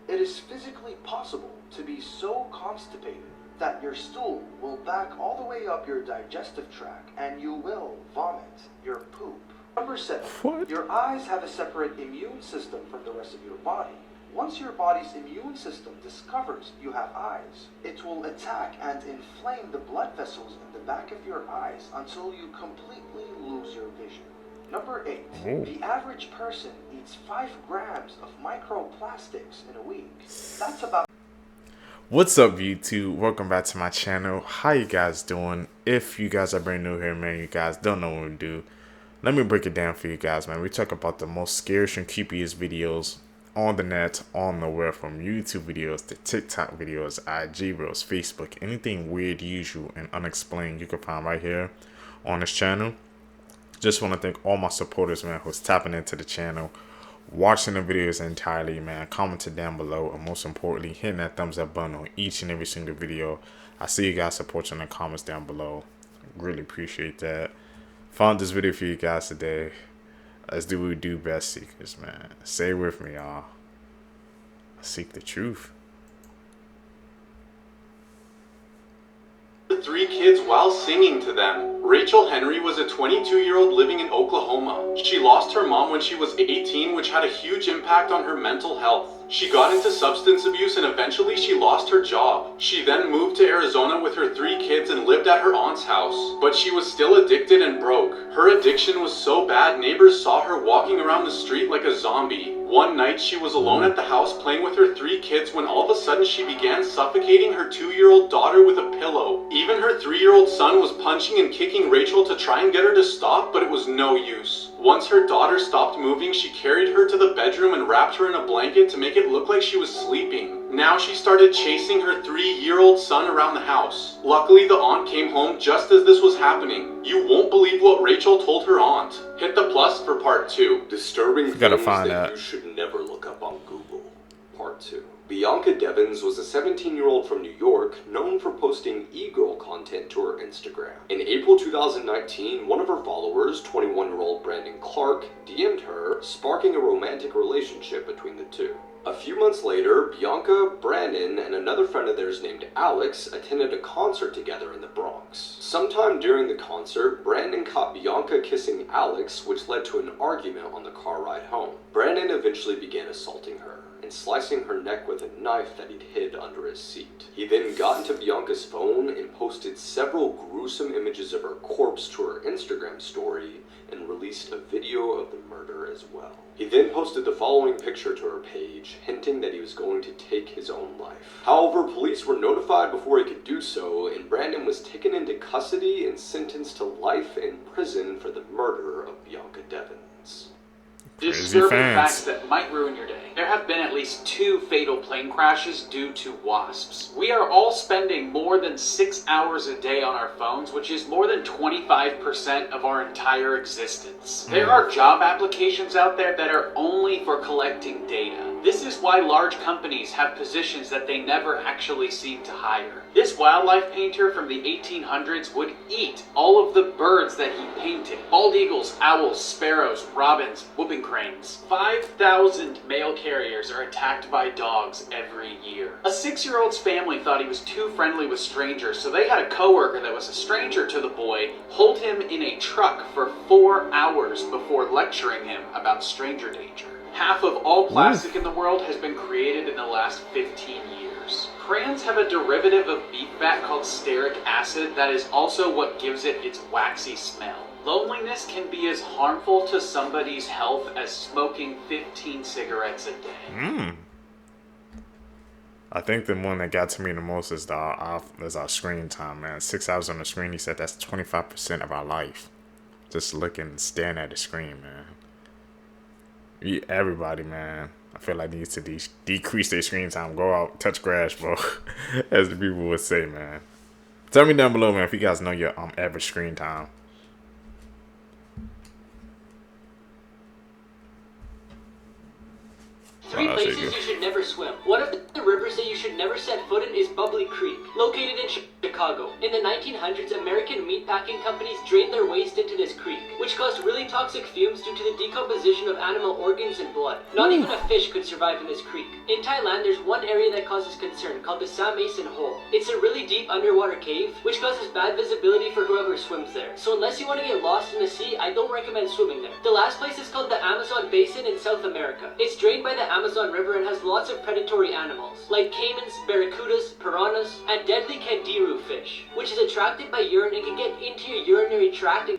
It is physically possible to be so constipated that your stool will back all the way up your digestive tract and you will vomit your poop. Number 7. What? Your eyes have a separate immune system from the rest of your body. Once your body's immune system discovers you have eyes, it will attack and inflame the blood vessels in the back of your eyes until you completely lose your vision. Number 8. The average person eats 5 grams of microplastics in a week. That's about... What's up, YouTube? Welcome back to my channel. How you guys doing? If you guys are brand new here, man, you guys don't know what we do. Let me break it down for you guys, man. We talk about the most scariest and creepiest videos on the net, on the web, from YouTube videos to TikTok videos, IG reels, Facebook, anything weird, usual, and unexplained you can find right here on this channel. Just want to thank all my supporters, man, who's tapping into the channel, watching the videos entirely, man, commenting down below, and most importantly, hitting that thumbs up button on each and every single video. I see you guys supporting in the comments down below. Really appreciate that. Found this video for you guys today. Let's do what we do best, seekers, man. Stay with me, y'all. Seek the truth. The 3 kids while singing to them. Rachel Henry was a 22-year-old living in Oklahoma. She lost her mom when she was 18, which had a huge impact on her mental health. She got into substance abuse and eventually she lost her job. She then moved to Arizona with her 3 kids and lived at her aunt's house. But she was still addicted and broke. Her addiction was so bad, neighbors saw her walking around the street like a zombie. One night she was alone at the house playing with her 3 kids when all of a sudden she began suffocating her 2-year-old daughter with a pillow. Even her 3-year-old son was punching and kicking Rachel to try and get her to stop, but it was no use. Once her daughter stopped moving, she carried her to the bedroom and wrapped her in a blanket to make it look like she was sleeping. Now she started chasing her 3-year-old son around the house. Luckily, the aunt came home just as this was happening. You won't believe what Rachel told her aunt. Hit the plus for part 2. Disturbing things that you should never look up on Google. Part 2. Bianca Devins was a 17-year-old from New York known for posting e-girl content to her Instagram. In April 2019, one of her followers, 21-year-old Brandon Clark, DM'd her, sparking a romantic relationship between the two. A few months later, Bianca, Brandon, and another friend of theirs named Alex attended a concert together in the Bronx. Sometime during the concert, Brandon caught Bianca kissing Alex, which led to an argument on the car ride home. Brandon eventually began assaulting her and slicing her neck with a knife that he'd hid under his seat. He then got into Bianca's phone and posted several gruesome images of her corpse to her Instagram story and released a video of the murder as well. He then posted the following picture to her page, hinting that he was going to take his own life. However, police were notified before he could do so, and Brandon was taken into custody and sentenced to life in prison for the murder of Bianca Devins. Disturbing facts that might ruin your day. There have been at least 2 fatal plane crashes due to wasps. We are all spending more than 6 hours a day on our phones, which is more than 25% of our entire existence. There are job applications out there that are only for collecting data. This is why large companies have positions that they never actually seem to hire. This wildlife painter from the 1800s would eat all of the birds that he painted. Bald eagles, owls, sparrows, robins, whooping cranes. 5,000 mail carriers are attacked by dogs every year. A 6-year-old's family thought he was too friendly with strangers, so they had a coworker that was a stranger to the boy hold him in a truck for 4 hours before lecturing him about stranger danger. Half of all plastic in the world has been created in the last 15 years. Crayons have a derivative of beef fat called stearic acid that is also what gives it its waxy smell. Loneliness can be as harmful to somebody's health as smoking 15 cigarettes a day. I think the one that got to me the most is our screen time, man. 6 hours on the screen, he said that's 25% of our life. Just looking, staring at the screen, man. Everybody, man, I feel like needs to decrease their screen time. Go out, touch grass, bro. As the people would say, man. Tell me down below, man, if you guys know your average screen time. Three places you should never swim. One of the rivers that you should never set foot in is Bubbly Creek, located in Chicago. In the 1900s, American meatpacking companies drained their waste into this creek, which caused really toxic fumes due to the decomposition of animal organs and blood. Not even a fish could survive in this creek. In Thailand, there's one area that causes concern, called the Sam Mason Hole. It's a really deep underwater cave, which causes bad visibility for whoever swims there. So unless you want to get lost in the sea, I don't recommend swimming there. The last place is called the Amazon Basin in South America. It's drained by the Amazon River and has lots of predatory animals, like caimans, barracudas, piranhas, and deadly kangaroo fish, which is attracted by urine and can get into your urinary tract.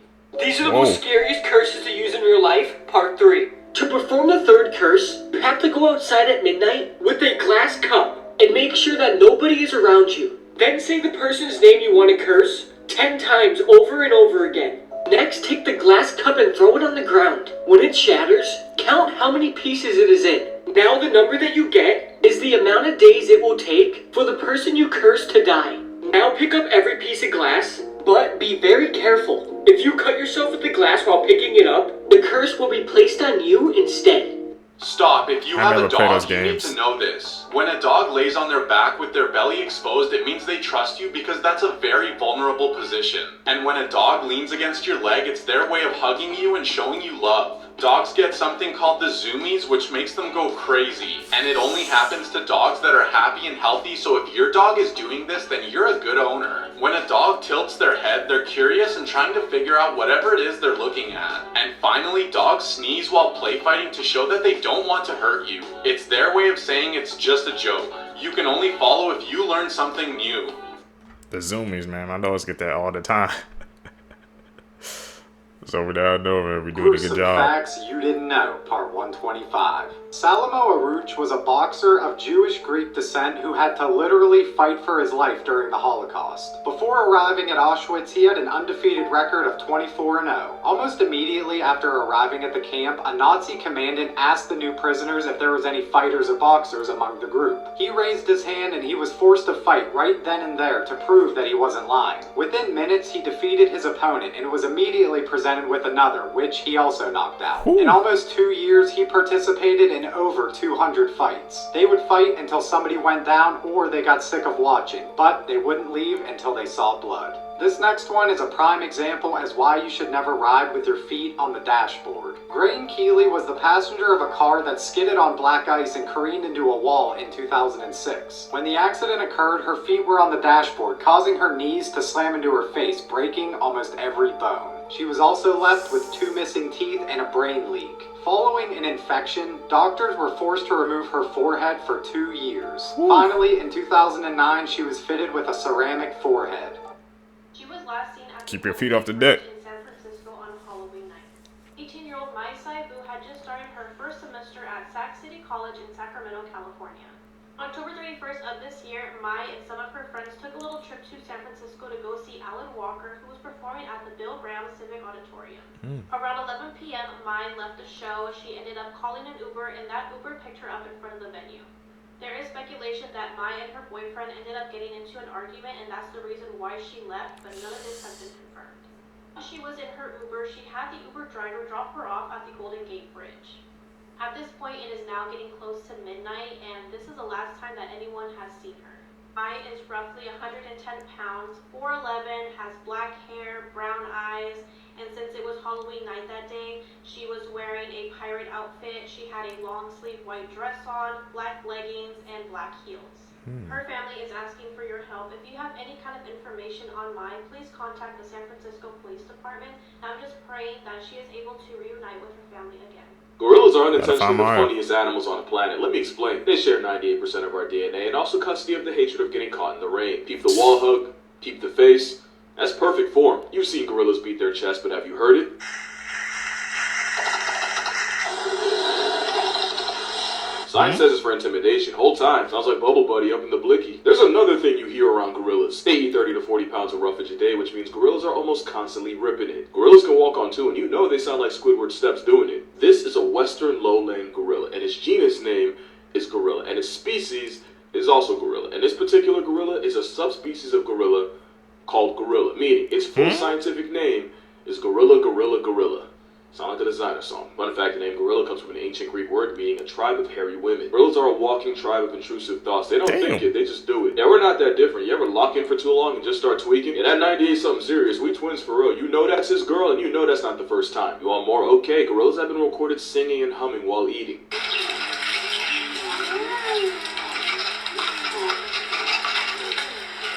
These are the most scariest curses to use in real life, part 3. To perform the third curse, you have to go outside at midnight with a glass cup and make sure that nobody is around you. Then say the person's name you want to curse 10 times over and over again. Next, take the glass cup and throw it on the ground. When it shatters, count how many pieces it is in. Now the number that you get is the amount of days it will take for the person you cursed to die. Now pick up every piece of glass, but be very careful. If you cut yourself with the glass while picking it up, the curse will be placed on you instead. Stop, if you have a dog, you need games. to know this. When a dog lays on their back with their belly exposed, it means they trust you because that's a very vulnerable position. And when a dog leans against your leg, it's their way of hugging you and showing you love. Dogs get something called the zoomies, which makes them go crazy. And it only happens to dogs that are happy and healthy, so if your dog is doing this, then you're a good owner. When a dog tilts their head, they're curious and trying to figure out whatever it is they're looking at. And finally, dogs sneeze while play fighting to show that they don't want to hurt you. It's their way of saying it's just a joke. You can only follow if you learn something new. The zoomies, man. I always get that all the time. So without knowing, we doing a good job. Facts you didn't know, part 125. Salomo Aruch was a boxer of Jewish-Greek descent who had to literally fight for his life during the Holocaust. Before arriving at Auschwitz, he had an undefeated record of 24-0. Almost immediately after arriving at the camp, a Nazi commandant asked the new prisoners if there was any fighters or boxers among the group. He raised his hand and he was forced to fight right then and there to prove that he wasn't lying. Within minutes, he defeated his opponent and was immediately presented with another, which he also knocked out. In almost 2 years, he participated in over 200 fights. They would fight until somebody went down or they got sick of watching, but they wouldn't leave until they saw blood. This next one is a prime example as why you should never ride with your feet on the dashboard. Grain Keeley was the passenger of a car that skidded on black ice and careened into a wall in 2006. When the accident occurred, her feet were on the dashboard, causing her knees to slam into her face, breaking almost every bone. She was also left with 2 missing teeth and a brain leak. Following an infection, doctors were forced to remove her forehead for 2 years. Finally, in 2009, she was fitted with a ceramic forehead. She was last seen at Keep your feet off the deck. in San Francisco on Halloween night. 18-year-old Mai Saibu had just started her first semester at Sac City College in Sacramento, California. October 31st of this year, Mai and some of her friends took a little trip to San Francisco to go see Alan Walker, who was performing at the Bill Graham Civic Auditorium. Around 11 p.m., Mai left the show. She ended up calling an Uber, and that Uber picked her up in front of the venue. There is speculation that Mai and her boyfriend ended up getting into an argument, and that's the reason why she left, but none of this has been confirmed. While she was in her Uber, she had the Uber driver drop her off at the Golden Gate Bridge. At this point, it is now getting close to midnight, and this is the last time that anyone has seen her. Mai is roughly 110 pounds, 4'11", has black hair, brown eyes, and since it was Halloween night that day, she was wearing a pirate outfit. She had a long sleeve white dress on, black leggings, and black heels. Her family is asking for your help. If you have any kind of information on Mai, please contact the San Francisco Police Department. I'm just praying that she is able to reunite with her family again. Gorillas are unintentionally the funniest animals on the planet. Let me explain. They share 98% of our DNA and also custody of the hatred of getting caught in the rain. Peep the wall hug, peep the face. That's perfect form. You've seen gorillas beat their chest, but have you heard it? Science says it's for intimidation. Hold time. Sounds like Bubble Buddy up in the blicky. There's another thing you hear around gorillas. They eat 30 to 40 pounds of roughage a day, which means gorillas are almost constantly ripping it. Gorillas can walk on 2, and you know they sound like Squidward steps doing it. This is a western lowland gorilla, and its genus name is gorilla, and its species is also gorilla. And this particular gorilla is a subspecies of gorilla called gorilla, meaning its full scientific name is gorilla. Sound like a designer song. Fun fact, the name gorilla comes from an ancient Greek word meaning a tribe of hairy women. Gorillas are a walking tribe of intrusive thoughts. They don't think it, they just do it. Yeah, we're not that different. You ever lock in for too long and just start tweaking? Yeah, that 90 ain't something serious. We twins for real. You know that's his girl and you know that's not the first time. You want more? Okay, gorillas have been recorded singing and humming while eating.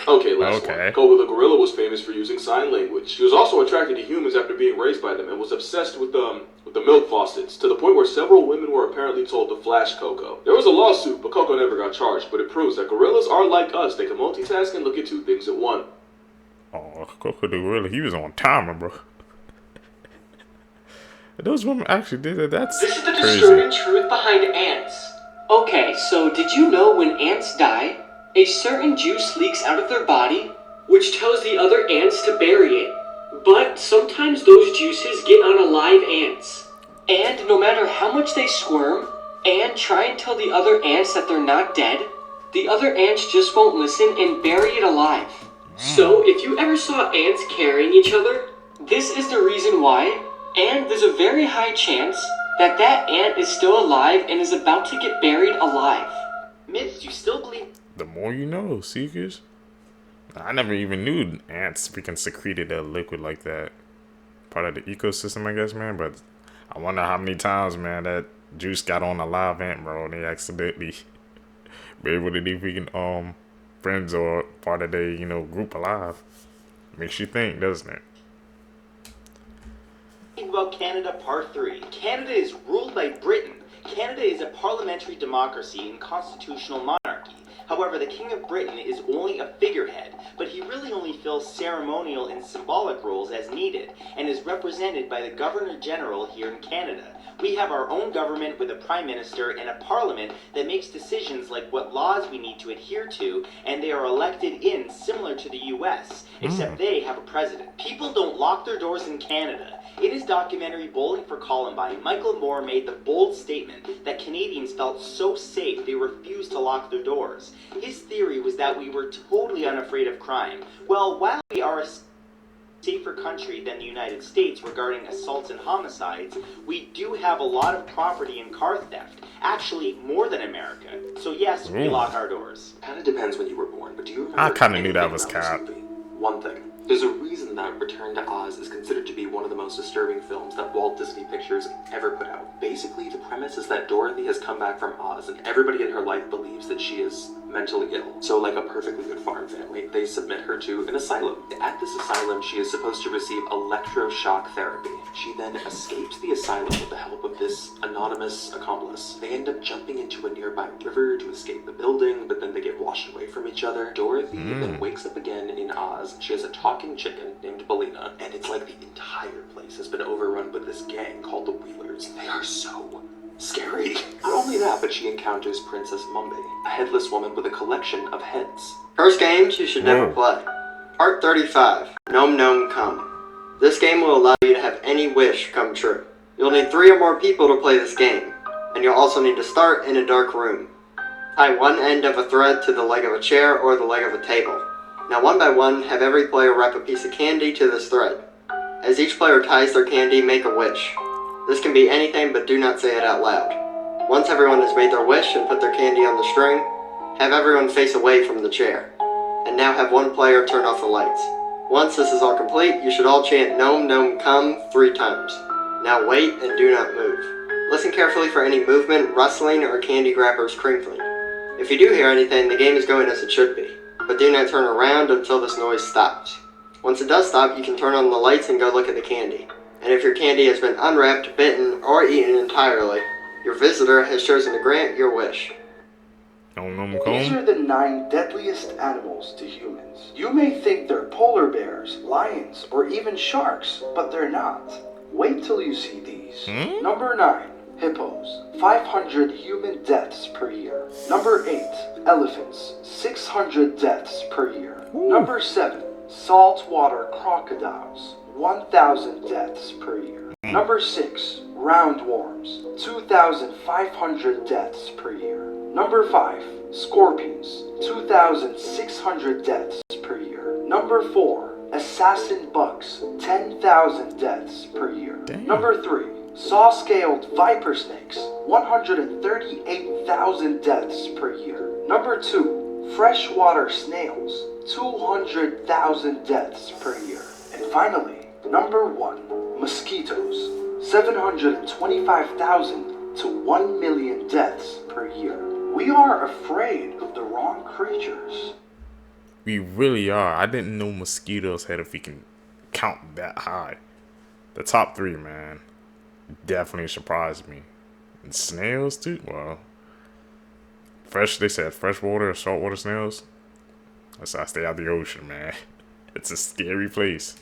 Okay, last one. Coco the gorilla was famous for using sign language. She was also attracted to humans after being raised by them and was obsessed with the milk faucets, to the point where several women were apparently told to flash Coco. There was a lawsuit, but Coco never got charged, but it proves that gorillas are like us. They can multitask and look at two things at once. Oh, Coco the gorilla, he was on timer, bro. Those women actually did it. That's This is the crazy. disturbing truth behind ants. Okay, so did you know when ants die, a certain juice leaks out of their body, which tells the other ants to bury it. But sometimes those juices get on alive ants. And no matter how much they squirm and try and tell the other ants that they're not dead, the other ants just won't listen and bury it alive. So if you ever saw ants carrying each other, this is the reason why, and there's a very high chance that that ant is still alive and is about to get buried alive. Myths, you still believe? The more you know, Seekers. I never even knew ants freaking secreted a liquid like that. Part of the ecosystem, I guess, man. But I wonder how many times, man, that juice got on a live ant, bro, and they accidentally be able to be freaking friends or part of their, group alive. Makes you think, doesn't it? About Canada Part 3. Canada is ruled by Britain. Canada is a parliamentary democracy and constitutional monarchy. However, the King of Britain is only a figurehead, but he really only fills ceremonial and symbolic roles as needed, and is represented by the Governor General here in Canada. We have our own government with a Prime Minister and a Parliament that makes decisions like what laws we need to adhere to, and they are elected in similar to the US, except they have a president. People don't lock their doors in Canada. In his documentary Bowling for Columbine, Michael Moore made the bold statement that Canadians felt so safe they refused to lock their doors. His theory was that we were totally unafraid of crime. Well, while we are a safer country than the United States regarding assaults and homicides, we do have a lot of property and car theft. Actually, more than America. So yes, we lock our doors. Kind of depends when you were born, but do you remember I kind of knew that anything was about this cap. movie? One thing. There's a reason that Return to Oz is considered to be one of the most disturbing films that Walt Disney Pictures ever put out. Basically, the premise is that Dorothy has come back from Oz, and everybody in her life believes that she is mentally ill. So like a perfectly good farm family, they submit her to an asylum. At this asylum, she is supposed to receive electroshock therapy. She then escapes the asylum with the help of this anonymous accomplice. They end up jumping into a nearby river to escape the building, but then they get washed away from each other. Dorothy then wakes up again in Oz. She has a talking chicken named Bellina, and it's like the entire place has been overrun with this gang called the Wheelers. They are so scary. Not only that, but she encounters Princess Mumbai, a headless woman with a collection of heads. First games you should never play. Part 35. Gnome Gnome Come. This game will allow you to have any wish come true. You'll need 3 or more people to play this game, and you'll also need to start in a dark room. Tie one end of a thread to the leg of a chair or the leg of a table. Now one by one, have every player wrap a piece of candy to this thread. As each player ties their candy, make a wish. This can be anything, but do not say it out loud. Once everyone has made their wish and put their candy on the string, have everyone face away from the chair. And now have one player turn off the lights. Once this is all complete, you should all chant Gnome Gnome Come 3 times. Now wait and do not move. Listen carefully for any movement, rustling, or candy grabbers crinkling. If you do hear anything, the game is going as it should be. But do not turn around until this noise stops. Once it does stop, you can turn on the lights and go look at the candy. And if your candy has been unwrapped, bitten, or eaten entirely, your visitor has chosen to grant your wish. These are the 9 deadliest animals to humans. You may think they're polar bears, lions, or even sharks, but they're not. Wait till you see these. Number 9. Hippos, 500 human deaths per year. Number 8, elephants, 600 deaths per year. Number 7, saltwater crocodiles, 1,000 deaths per year. Number 6, roundworms, 2,500 deaths per year. Number 5, scorpions, 2,600 deaths per year. Number 4, assassin bugs, 10,000 deaths per year. Damn. Number 3, saw-scaled viper snakes, 138,000 deaths per year. Number 2, freshwater snails, 200,000 deaths per year. And finally, number 1, mosquitoes, 725,000 to 1 million deaths per year. We are afraid of the wrong creatures. We really are. I didn't know mosquitoes had, if we can count that high. The top 3, man, definitely surprised me. And snails too. Well, they said freshwater or saltwater snails. That's why I stay out of the ocean, man. It's a scary place.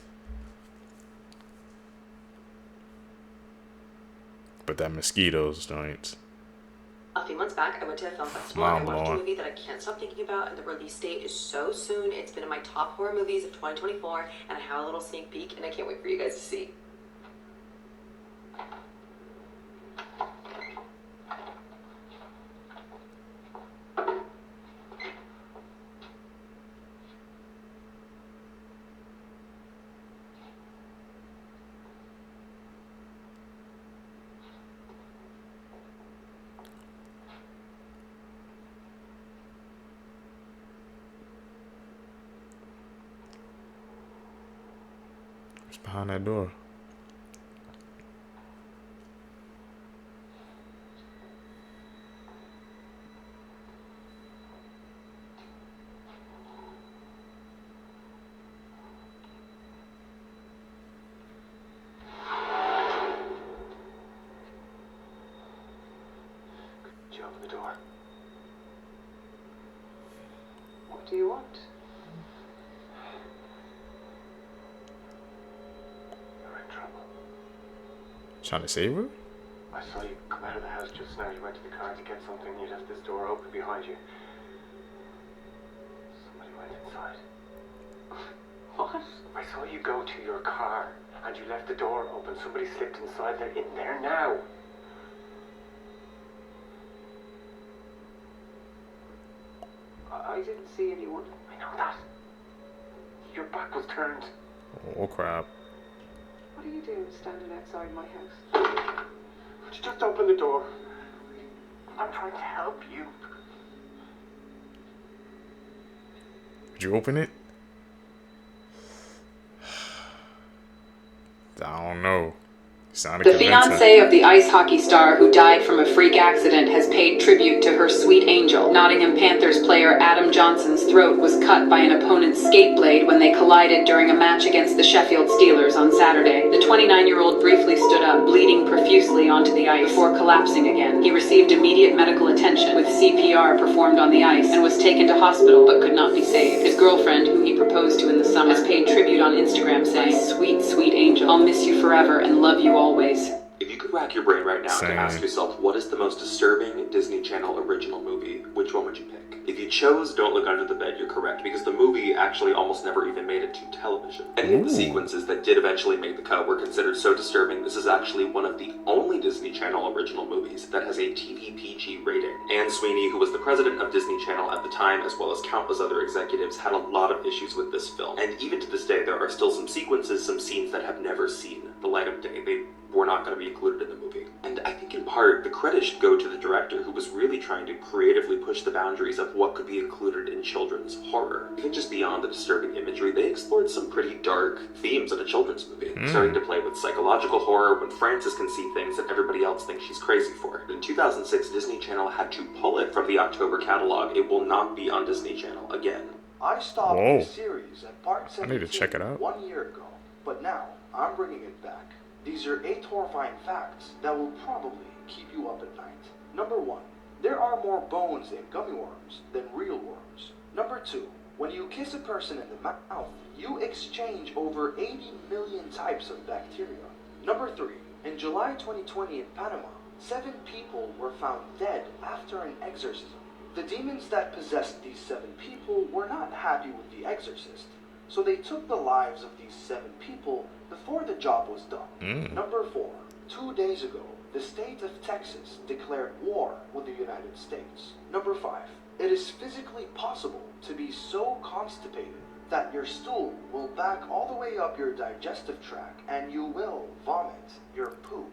But that mosquitoes joints. A few months back, I went to a film festival and I watched a movie that I can't stop thinking about, and the release date is so soon. It's been in my top horror movies of 2024, and I have a little sneak peek, and I can't wait for you guys to see. What's behind that door? Could you open the door? What do you want? Trying to save her? I saw you come out of the house just now. You went to the car to get something. You left this door open behind you. Somebody went inside. What? I saw you go to your car and you left the door open. Somebody slipped inside. They're in there now. I didn't see anyone. I know that. Your back was turned. Oh crap. What are you doing standing outside my house? Would you just open the door? I'm trying to help you. Would you open it? I don't know. The fiancée of the ice hockey star who died from a freak accident has paid tribute to her sweet angel. Nottingham Panthers player Adam Johnson's throat was cut by an opponent's skate blade when they collided during a match against the Sheffield Steelers on Saturday. The 29-year-old briefly stood up, bleeding profusely onto the ice before collapsing again. He received immediate medical attention with CPR performed on the ice and was taken to hospital but could not be saved. His girlfriend, who he proposed to in the summer, has paid tribute on Instagram saying, "Sweet, sweet angel, I'll miss you forever and love you always." If you could rack your brain right now to ask yourself what is the most disturbing Disney Channel original movie, which one would you pick? If you chose Don't Look Under the Bed, you're correct, because the movie actually almost never even made it to television. Any of the sequences that did eventually make the cut were considered so disturbing, this is actually one of the only Disney Channel original movies that has a TV PG rating. Anne Sweeney, who was the president of Disney Channel at the time, as well as countless other executives, had a lot of issues with this film. And even to this day, there are still some sequences, some scenes that have never seen the light of day. They were not going to be included in the movie. And I think in part, the credit should go to the director, who was really trying to creatively push the boundaries of what could be included in children's horror. Even just beyond the disturbing imagery, they explored some pretty dark themes in a children's movie, starting to play with psychological horror when Frances can see things that everybody else thinks she's crazy for. In 2006, Disney Channel had to pull it from the October catalog. It will not be on Disney Channel again. I stopped the series at part 17 I need to check it out. 1 year ago, but now I'm bringing it back. These are 8 horrifying facts that will probably keep you up at night. Number 1, there are more bones in gummy worms than real worms. Number 2, when you kiss a person in the mouth, you exchange over 80 million types of bacteria. Number 3, in July 2020 in Panama, 7 people were found dead after an exorcism. The demons that possessed these 7 people were not happy with the exorcist, so they took the lives of these 7 people before the job was done. Number 4, 2 days ago, the state of Texas declared war with the United States. Number 5, it is physically possible to be so constipated that your stool will back all the way up your digestive tract and you will vomit your poop.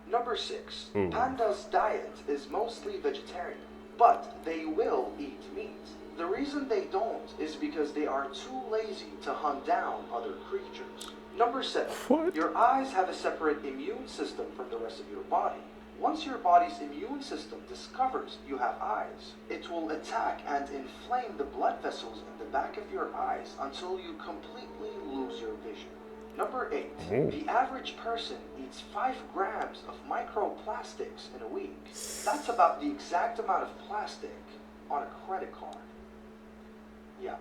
Number 6. Pandas' diet is mostly vegetarian, but they will eat meat. The reason they don't is because they are too lazy to hunt down other creatures. Number 7. What? Your eyes have a separate immune system from the rest of your body. Once your body's immune system discovers you have eyes, it will attack and inflame the blood vessels in the back of your eyes until you completely lose your vision. Number 8. The average person eats 5 grams of microplastics in a week. That's about the exact amount of plastic on a credit card. Yeah.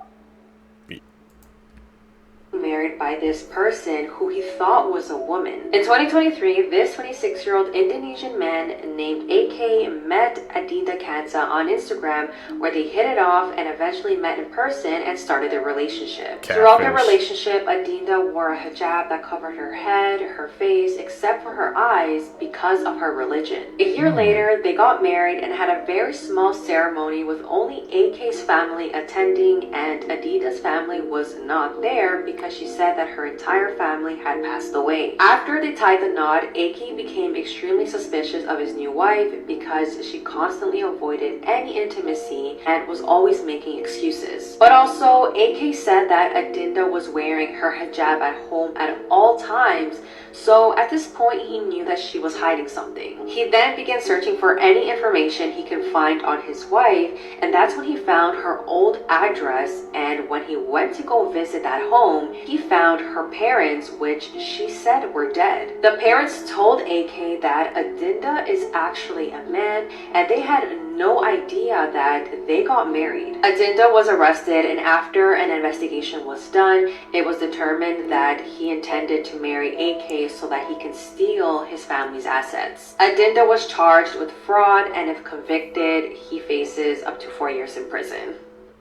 Married by this person who he thought was a woman. In 2023, this 26-year-old Indonesian man named AK met Adinda Kansa on Instagram, where they hit it off and eventually met in person and started a relationship. Throughout their relationship, Adinda wore a hijab that covered her head, her face, except for her eyes because of her religion. A year later, they got married and had a very small ceremony with only AK's family attending, and Adinda's family was not there because she said that her entire family had passed away. After they tied the knot, AK became extremely suspicious of his new wife because she constantly avoided any intimacy and was always making excuses. But also, AK said that Adinda was wearing her hijab at home at all times, so at this point he knew that she was hiding something. He then began searching for any information he could find on his wife, and that's when he found her old address, and when he went to go visit that home, he found her parents, which she said were dead. The parents told AK that Adinda is actually a man, and they had no idea that they got married. Adinda was arrested, and after an investigation was done, it was determined that he intended to marry AK so that he can steal his family's assets. Adinda was charged with fraud, and if convicted, he faces up to 4 years in prison.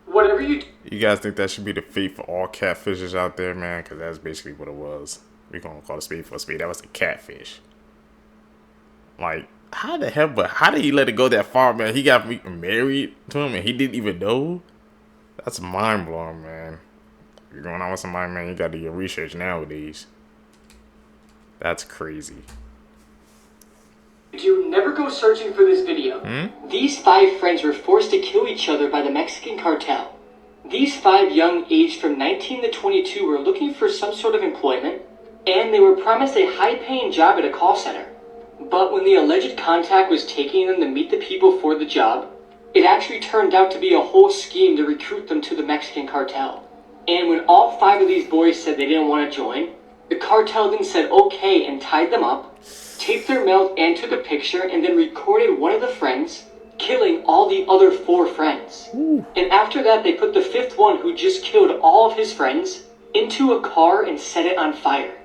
Whatever you guys think that should be the fate for all catfishers out there, man? Because that's basically what it was. We're going to call a spade for a spade. That was a catfish. Like, how the hell, but how did he let it go that far, man? He got married to him and he didn't even know? That's mind-blowing, man. If you're going on with somebody, man, you got to do your research nowadays. That's crazy. You never go searching for this video. These 5 friends were forced to kill each other by the Mexican cartel. These 5 young, aged from 19 to 22, were looking for some sort of employment, and they were promised a high-paying job at a call center. But when the alleged contact was taking them to meet the people for the job, it actually turned out to be a whole scheme to recruit them to the Mexican cartel. And when all 5 of these boys said they didn't want to join, the cartel then said okay and tied them up, taped their mouth and took a picture, and then recorded one of the friends killing all the other 4 friends. And after that, they put the 5th one, who just killed all of his friends, into a car and set it on fire.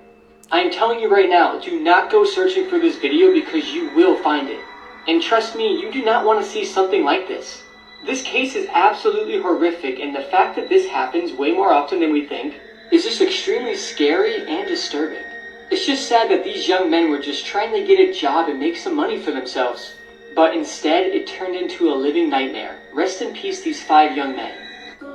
I'm telling you right now, do not go searching for this video because you will find it. And trust me, you do not want to see something like this. This case is absolutely horrific, and the fact that this happens way more often than we think is just extremely scary and disturbing. It's just sad that these young men were just trying to get a job and make some money for themselves. But instead, it turned into a living nightmare. Rest in peace, these 5 young men.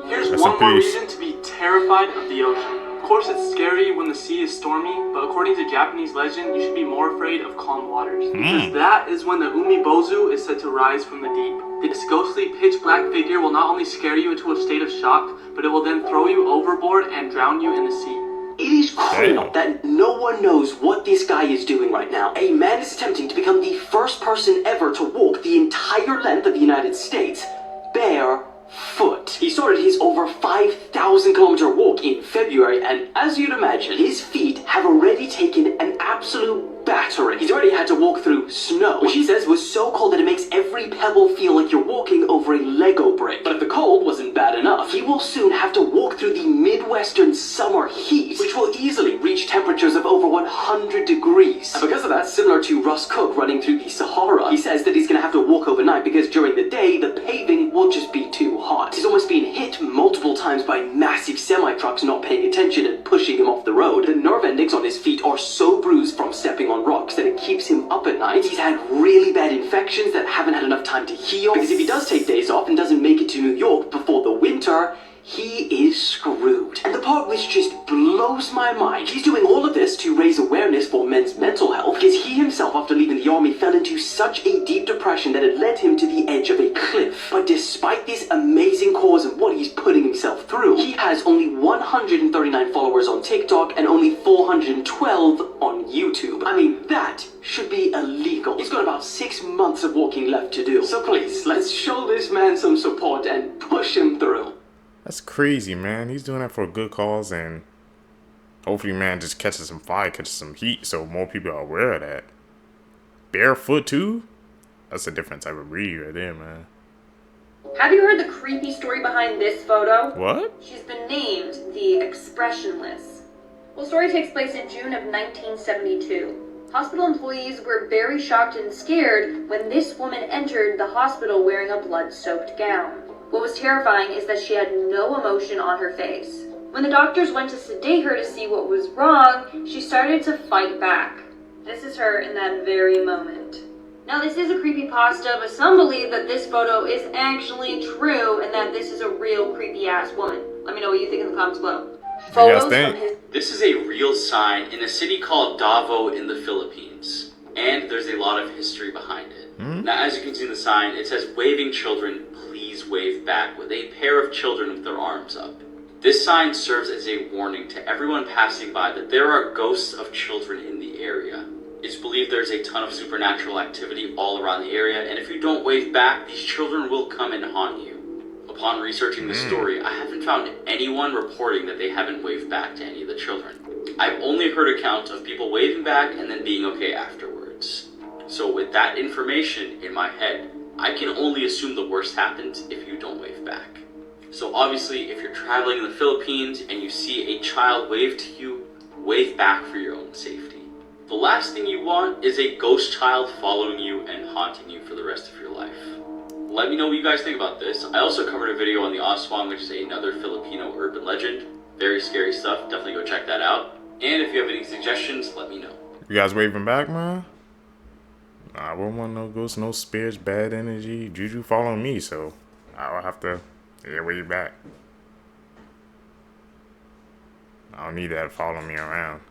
Here's one more reason to be terrified of the ocean. Of course, it's scary when the sea is stormy, but according to Japanese legend, you should be more afraid of calm waters. Because that is when the umibozu is said to rise from the deep. This ghostly, pitch-black figure will not only scare you into a state of shock, but it will then throw you overboard and drown you in the sea. It is criminal that no one knows what this guy is doing right now. A man is attempting to become the first person ever to walk the entire length of the United States barefoot. He started his over 5,000 kilometer walk in February, and as you'd imagine, his feet have already taken an absolute battering. He's already had to walk through snow, which he says was so cold that it makes every pebble feel like you're walking over a Lego brick. But if the cold wasn't bad enough, he will soon have to walk through the Midwestern summer heat, which will easily reach temperatures of over 100 degrees. And because of that, similar to Russ Cook running through the Sahara, he says that he's going to have to walk overnight because during the day, the paving will just be too hot. He's almost been hit multiple times by massive semi-trucks not paying attention and pushing him off the road. The nerve endings on his feet are so bruised from stepping on rocks that it keeps him up at night. He's had really bad infections that haven't had enough time to heal, because if he does take days off and doesn't make it to New York before the winter, he is screwed. And the This just blows my mind. He's doing all of this to raise awareness for men's mental health because he himself, after leaving the army, fell into such a deep depression that it led him to the edge of a cliff. But despite this amazing cause and what he's putting himself through, he has only 139 followers on TikTok and only 412 on YouTube. I mean, that should be illegal. He's got about 6 months of walking left to do. So please, let's show this man some support and push him through. That's crazy, man. He's doing that for a good cause, and hopefully, man, just catches some fire, catches some heat, so more people are aware of that. Barefoot, too? That's a different type of breed right there, man. Have you heard the creepy story behind this photo? What? She's been named the Expressionless. Well, the story takes place in June of 1972. Hospital employees were very shocked and scared when this woman entered the hospital wearing a blood-soaked gown. What was terrifying is that she had no emotion on her face. When the doctors went to sedate her to see what was wrong, she started to fight back. This is her in that very moment. Now, this is a creepypasta, but some believe that this photo is actually true and that this is a real creepy-ass woman. Let me know what you think in the comments below. Photos from his... This is a real sign in a city called Davao in the Philippines, and there's a lot of history behind it. Now, as you can see in the sign, it says, "Waving children, please wave back," with a pair of children with their arms up. This sign serves as a warning to everyone passing by that there are ghosts of children in the area. It's believed there's a ton of supernatural activity all around the area, and if you don't wave back, these children will come and haunt you. Upon researching this story, I haven't found anyone reporting that they haven't waved back to any of the children. I've only heard accounts of people waving back and then being okay afterwards. So with that information in my head, I can only assume the worst happens if you don't wave back. So obviously, if you're traveling in the Philippines and you see a child wave to you, wave back for your own safety. The last thing you want is a ghost child following you and haunting you for the rest of your life. Let me know what you guys think about this. I also covered a video on the Aswang, which is another Filipino urban legend. Very scary stuff. Definitely go check that out. And if you have any suggestions, let me know. You guys waving back, man? I wouldn't want no ghosts, no spirits, bad energy, juju following me, so I'll have to wave back. I don't need that following me around.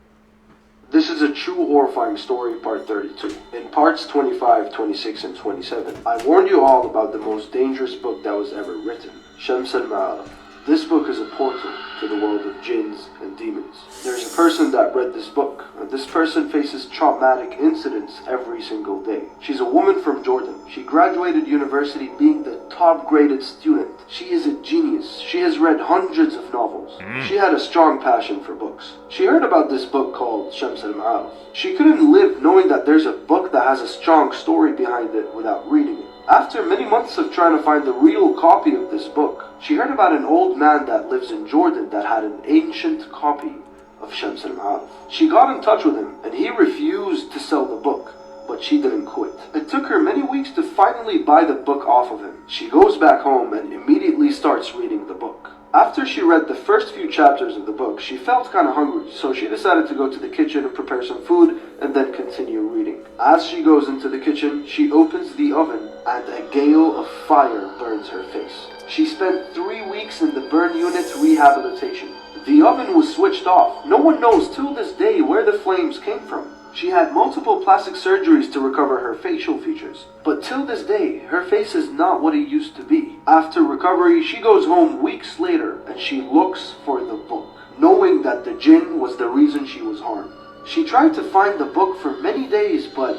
This is a true horrifying story, part 32. In parts 25, 26, and 27, I warned you all about the most dangerous book that was ever written, Shams al-Ma'arif. This book is a portal to the world of jinns and demons. There's a person that read this book, and this person faces traumatic incidents every single day. She's a woman from Jordan. She graduated university being the top graded student. She is a genius. She has read hundreds of novels. She had a strong passion for books. She heard about this book called Shams al-Ma'arif. She couldn't live knowing that there's a book that has a strong story behind it without reading it. After many months of trying to find the real copy of this book, she heard about an old man that lives in Jordan that had an ancient copy of Shams al-Ma'arif. She got in touch with him, and he refused to sell the book, but she didn't quit. It took her many weeks to finally buy the book off of him. She goes back home and immediately starts reading the book. After she read the first few chapters of the book, she felt kind of hungry, so she decided to go to the kitchen and prepare some food and then continue reading. As she goes into the kitchen, she opens the oven and a gale of fire burns her face. She spent 3 weeks in the burn unit rehabilitation. The oven was switched off. No one knows till this day where the flames came from. She had multiple plastic surgeries to recover her facial features. But till this day, her face is not what it used to be. After recovery, she goes home weeks later and she looks for the book, knowing that the jinn was the reason she was harmed. She tried to find the book for many days, but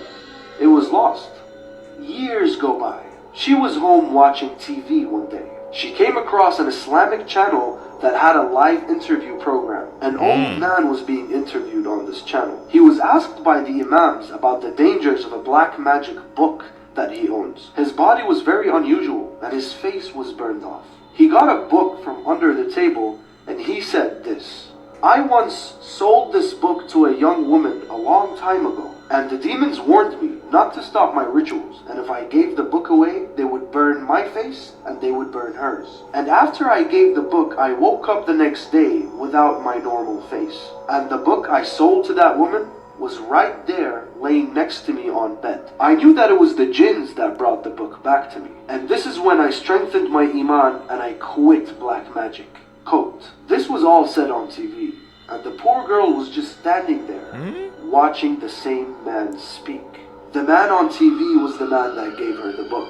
it was lost. Years go by. She was home watching TV one day. She came across an Islamic channel that had a live interview program. An old man was being interviewed on this channel. He was asked by the imams about the dangers of a black magic book that he owns. His body was very unusual and his face was burned off. He got a book from under the table and he said this: "I once sold this book to a young woman a long time ago, and the demons warned me not to stop my rituals, and if I gave the book away, they would burn my face and they would burn hers. And after I gave the book, I woke up the next day without my normal face. And the book I sold to that woman was right there laying next to me on bed. I knew that it was the jinns that brought the book back to me. And this is when I strengthened my iman and I quit black magic." Quote, "This was all said on TV, and the poor girl was just standing there, watching the same man speak. The man on TV was the man that gave her the book.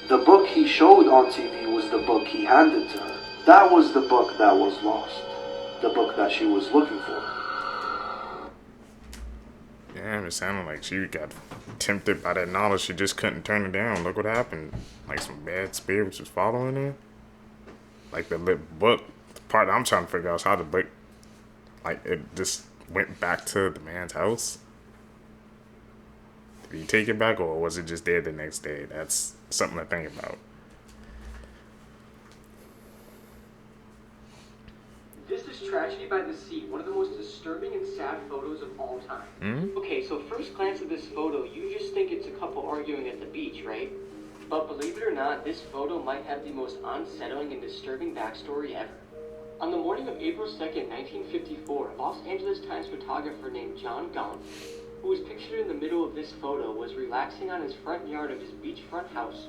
The book he showed on TV was the book he handed to her. That was the book that was lost. The book that she was looking for." Damn, it sounded like she got tempted by that knowledge. She just couldn't turn it down. Look what happened. Like some bad spirits was following her. Like the book, the part I'm trying to figure out is how the book, like, it just went back to the man's house. Did he take it back, or was it just there the next day? That's something to think about. This is Tragedy by the Sea, one of the most disturbing and sad photos of all time. Okay, so first glance at this photo, you just think it's a couple arguing at the beach, right? But believe it or not, this photo might have the most unsettling and disturbing backstory ever. On the morning of April 2nd, 1954, Los Angeles Times photographer named John Gaunt, who was pictured in the middle of this photo, was relaxing on his front yard of his beachfront house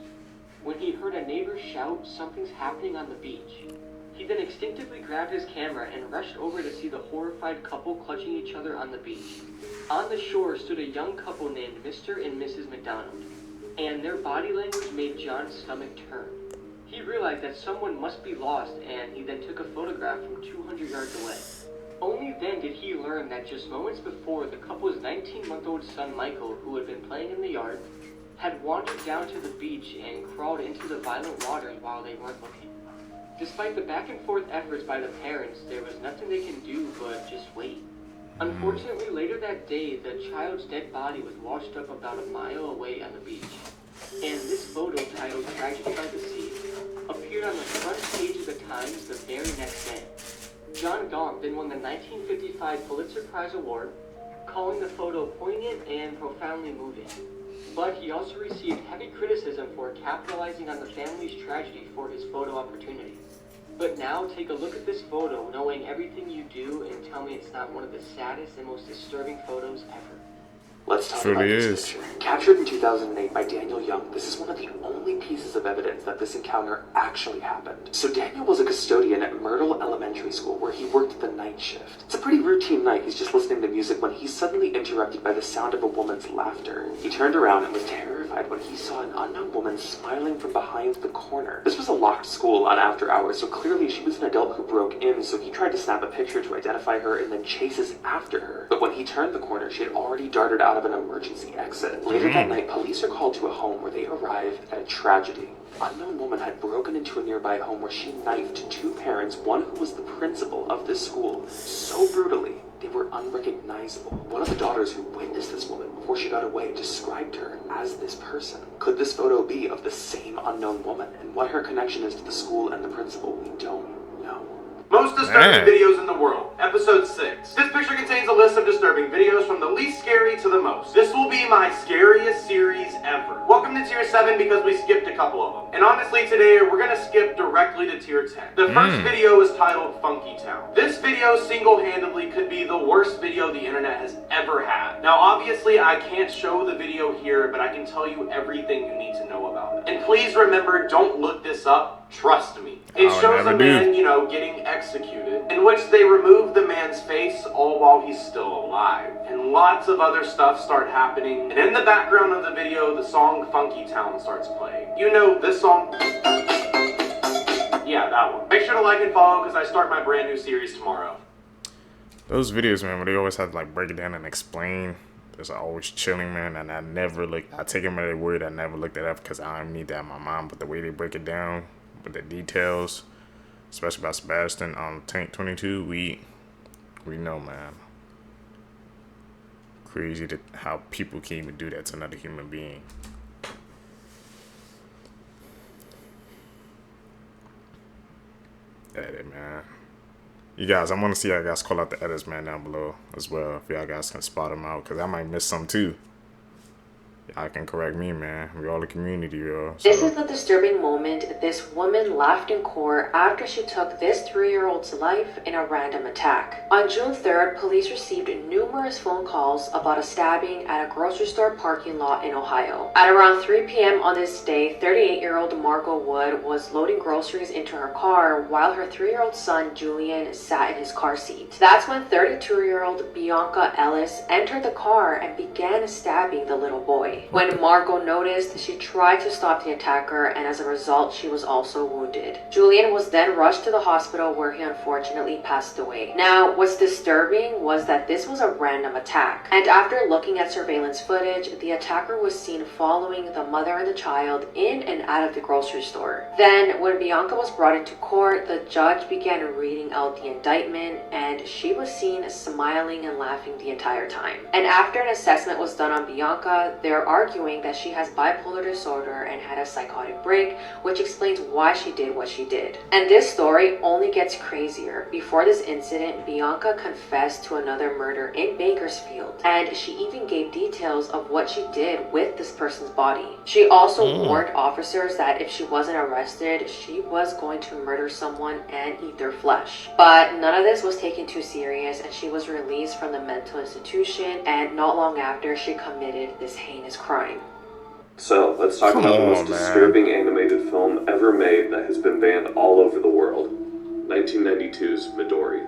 when he heard a neighbor shout, "Something's happening on the beach." He then instinctively grabbed his camera and rushed over to see the horrified couple clutching each other on the beach. On the shore stood a young couple named Mr. and Mrs. McDonald, and their body language made John's stomach turn. He realized that someone must be lost, and he then took a photograph from 200 yards away. Only then did he learn that just moments before, the couple's 19-month-old son Michael, who had been playing in the yard, had wandered down to the beach and crawled into the violent waters while they weren't looking. Despite the back and forth efforts by the parents, there was nothing they can do but just wait. Unfortunately, later that day, the child's dead body was washed up about a mile away on the beach. And this photo, titled "Tragedy by the Sea," appeared on the front page of the Times the very next day. John Gaunt then won the 1955 Pulitzer Prize Award, calling the photo poignant and profoundly moving. But he also received heavy criticism for capitalizing on the family's tragedy for his photo opportunity. But now, take a look at this photo, knowing everything you do, and tell me it's not one of the saddest and most disturbing photos ever. Let's talk Truly about this is. picture. Captured in 2008 by Daniel Young, this is one of the only pieces of evidence that this encounter actually happened. So Daniel was a custodian at Myrtle Elementary School, where he worked the night shift. It's a pretty routine night. He's just listening to music when he's suddenly interrupted by the sound of a woman's laughter. He turned around and was terrified when he saw an unknown woman smiling from behind the corner. This was a locked school on after hours, so clearly she was an adult who broke in, so he tried to snap a picture to identify her and then chases after her. But when he turned the corner, she had already darted out of an emergency exit. Later that night, police are called to a home where they arrive at a tragedy. An unknown woman had broken into a nearby home where she knifed two parents, one who was the principal of this school, so brutally they were unrecognizable. One of the daughters who witnessed this woman before she got away described her as this person. Could this photo be of the same unknown woman? And what her connection is to the school and the principal, we don't know. Most disturbing videos in the world, episode 6. This picture contains a list of disturbing videos from the least scary to the most. This will be my scariest series ever. Welcome to tier 7 because we skipped a couple of them. And honestly today, we're gonna skip directly to tier 10. The first video is titled Funky Town. This video single-handedly could be the worst video the internet has ever had. Now obviously I can't show the video here, but I can tell you everything you need to know about it. And please remember, don't look this up, trust me. It shows a man, getting executed, in which they remove the man's face all while he's still alive. And lots of other stuff start happening. And in the background of the video, the song Funky Town starts playing. You know this song? Yeah, that one. Make sure to like and follow because I start my brand new series tomorrow. Those videos, man, where they always have to like break it down and explain. It's always chilling, man, and I take them at their word. I never looked it up because I don't need that in my mind. But the way they break it down with the details, especially about Sebastian on Tank 22, we know, man. Crazy how people can even do that to another human being. Edit, man. You guys, I want to see y'all guys call out the edits, man, down below as well. If y'all guys can spot them out, because I might miss some too. Y'all can correct me, man. We all the community, yo. This is the disturbing moment. This woman laughed in court after she took this 3-year-old's life in a random attack. On June 3rd, police received numerous phone calls about a stabbing at a grocery store parking lot in Ohio. At around 3 p.m. on this day, 38-year-old Margot Wood was loading groceries into her car while her 3-year-old son Julian sat in his car seat. That's when 32-year-old Bianca Ellis entered the car and began stabbing the little boy. When Margot noticed, she tried to stop the attacker, and as a result, she was also wounded. Julian was then rushed to the hospital where he unfortunately passed away. Now, what's disturbing was that this was a random attack, and after looking at surveillance footage, the attacker was seen following the mother and the child in and out of the grocery store. Then, when Bianca was brought into court, the judge began reading out the indictment, and she was seen smiling and laughing the entire time. And after an assessment was done on Bianca, they're arguing that she has bipolar disorder and had a psychotic break, which explains why she did what she did. And this story only gets crazier. Before this incident, Bianca confessed to another murder in Bakersfield, and she even gave details of what she did with this person's body. She also warned officers that if she wasn't arrested, she was going to murder someone and eat their flesh. But none of this was taken too serious, and she was released from the mental institution, and not long after, she committed this heinous crime. So, let's talk about the most disturbing animated film ever made that has been banned all over the world. 1992's Midori.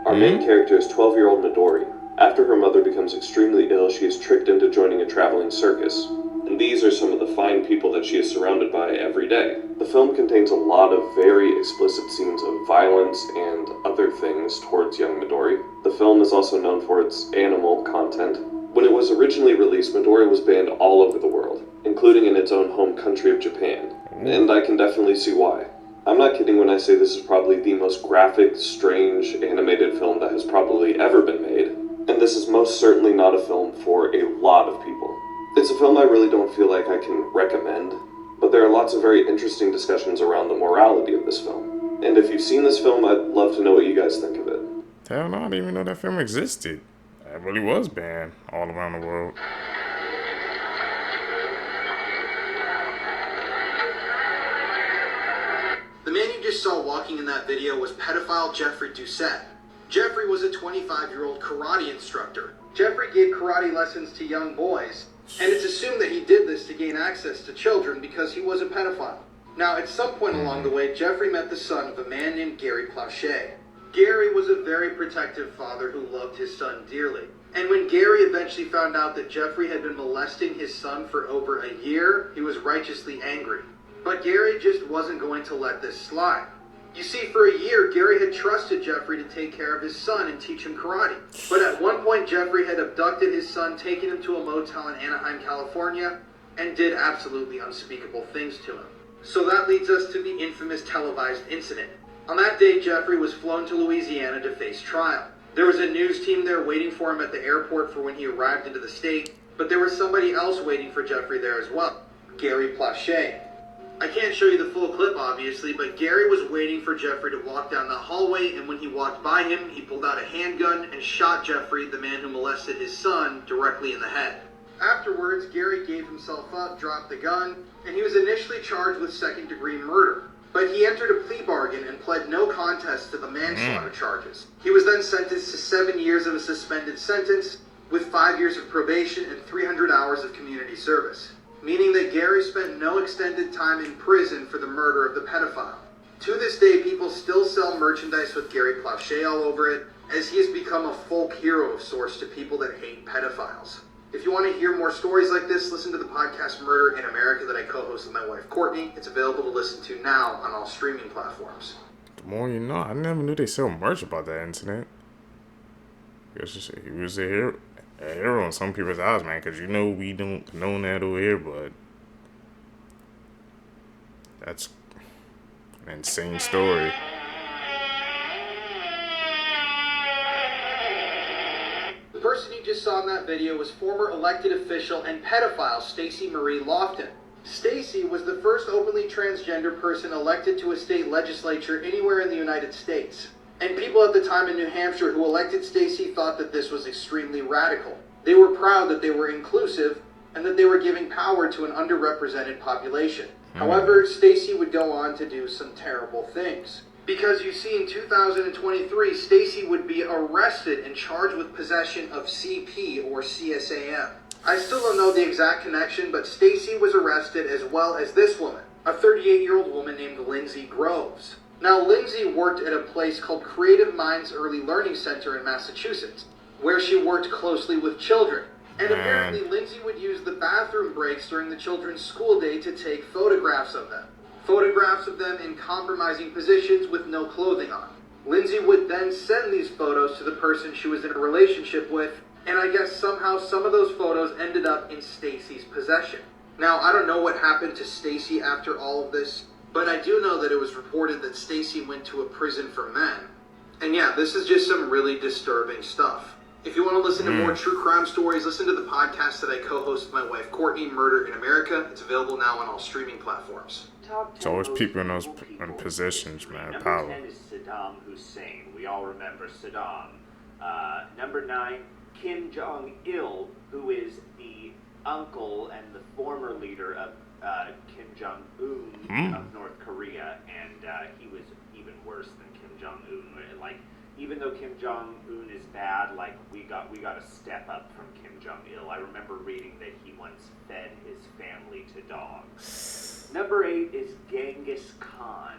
Our main character is 12-year-old Midori. After her mother becomes extremely ill, she is tricked into joining a traveling circus. And these are some of the fine people that she is surrounded by every day. The film contains a lot of very explicit scenes of violence and other things towards young Midori. The film is also known for its animal content. When it was originally released, Midori was banned all over the world, including in its own home country of Japan. And I can definitely see why. I'm not kidding when I say this is probably the most graphic, strange, animated film that has probably ever been made. And this is most certainly not a film for a lot of people. It's a film I really don't feel like I can recommend, but there are lots of very interesting discussions around the morality of this film. And if you've seen this film, I'd love to know what you guys think of it. Hell no, I didn't even know that film existed. It really was banned all around the world. The man you just saw walking in that video was pedophile Jeffrey Doucette. Jeffrey was a 25-year-old karate instructor. Jeffrey gave karate lessons to young boys, and it's assumed that he did this to gain access to children because he was a pedophile. Now, at some point along the way, Jeffrey met the son of a man named Gary Plauché. Gary was a very protective father who loved his son dearly. And when Gary eventually found out that Jeffrey had been molesting his son for over a year, he was righteously angry. But Gary just wasn't going to let this slide. You see, for a year, Gary had trusted Jeffrey to take care of his son and teach him karate. But at one point, Jeffrey had abducted his son, taken him to a motel in Anaheim, California, and did absolutely unspeakable things to him. So that leads us to the infamous televised incident. On that day, Jeffrey was flown to Louisiana to face trial. There was a news team there waiting for him at the airport for when he arrived into the state, but there was somebody else waiting for Jeffrey there as well, Gary Plauché. I can't show you the full clip, obviously, but Gary was waiting for Jeffrey to walk down the hallway, and when he walked by him, he pulled out a handgun and shot Jeffrey, the man who molested his son, directly in the head. Afterwards, Gary gave himself up, dropped the gun, and he was initially charged with second-degree murder. But he entered a plea bargain and pled no contest to the manslaughter charges. He was then sentenced to 7 years of a suspended sentence, with 5 years of probation and 300 hours of community service, meaning that Gary spent no extended time in prison for the murder of the pedophile. To this day, people still sell merchandise with Gary Plauché all over it, as he has become a folk hero of sorts to people that hate pedophiles. If you want to hear more stories like this, listen to the podcast Murder in America that I co-host with my wife Courtney. It's available to listen to now on all streaming platforms. The more you know, I never knew they sell merch about that incident. Guess he was a hero in some people's eyes, man, because you know we don't condone that over here, but that's an insane story. The person you just saw in that video was former elected official and pedophile Stacey Marie Lofton. Stacey was the first openly transgender person elected to a state legislature anywhere in the United States. And people at the time in New Hampshire who elected Stacey thought that this was extremely radical. They were proud that they were inclusive, and that they were giving power to an underrepresented population. However, Stacy would go on to do some terrible things. Because you see, in 2023, Stacy would be arrested and charged with possession of CP or CSAM. I still don't know the exact connection, but Stacy was arrested as well as this woman, a 38-year-old woman named Lindsay Groves. Now, Lindsay worked at a place called Creative Minds Early Learning Center in Massachusetts, where she worked closely with children. And apparently, Lindsay would use the bathroom breaks during the children's school day to take photographs of them. Photographs of them in compromising positions with no clothing on. Lindsay would then send these photos to the person she was in a relationship with, and I guess somehow some of those photos ended up in Stacy's possession. Now, I don't know what happened to Stacy after all of this, but I do know that it was reported that Stacy went to a prison for men. And yeah, this is just some really disturbing stuff. If you want to listen to more true crime stories, listen to the podcast that I co-host with my wife Courtney, Murder in America. It's available now on all streaming platforms. It's always people in those positions, man. Power. Number 10 is Saddam Hussein. We all remember Saddam. Number 9, Kim Jong-il, who is the uncle and the former leader of Kim Jong-un of North Korea, and he was even worse than Kim Jong-un. Like, even though Kim Jong-un is bad, like we got a step up from Kim Jong-il. I remember reading that he once fed his family to dogs. Number 8 is Genghis Khan,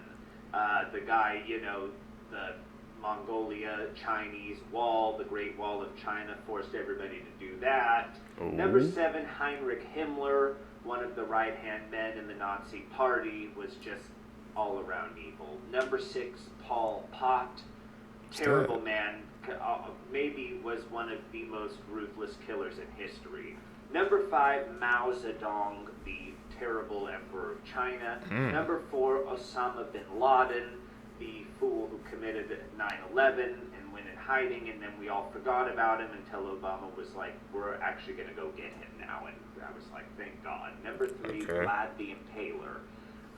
the guy, you know, the Mongolia Chinese wall, the Great Wall of China, forced everybody to do that. Number 7, Heinrich Himmler, one of the right-hand men in the Nazi Party, was just all around evil. Number 6, Pol Pot, terrible man, maybe was one of the most ruthless killers in history. Number 5, Mao Zedong, the terrible emperor of China. Number 4, Osama bin Laden, the fool who committed 9/11 and went in hiding, and then we all forgot about him until Obama was like, we're actually going to go get him now, and I was like, thank God. Number 3, Vlad the Impaler.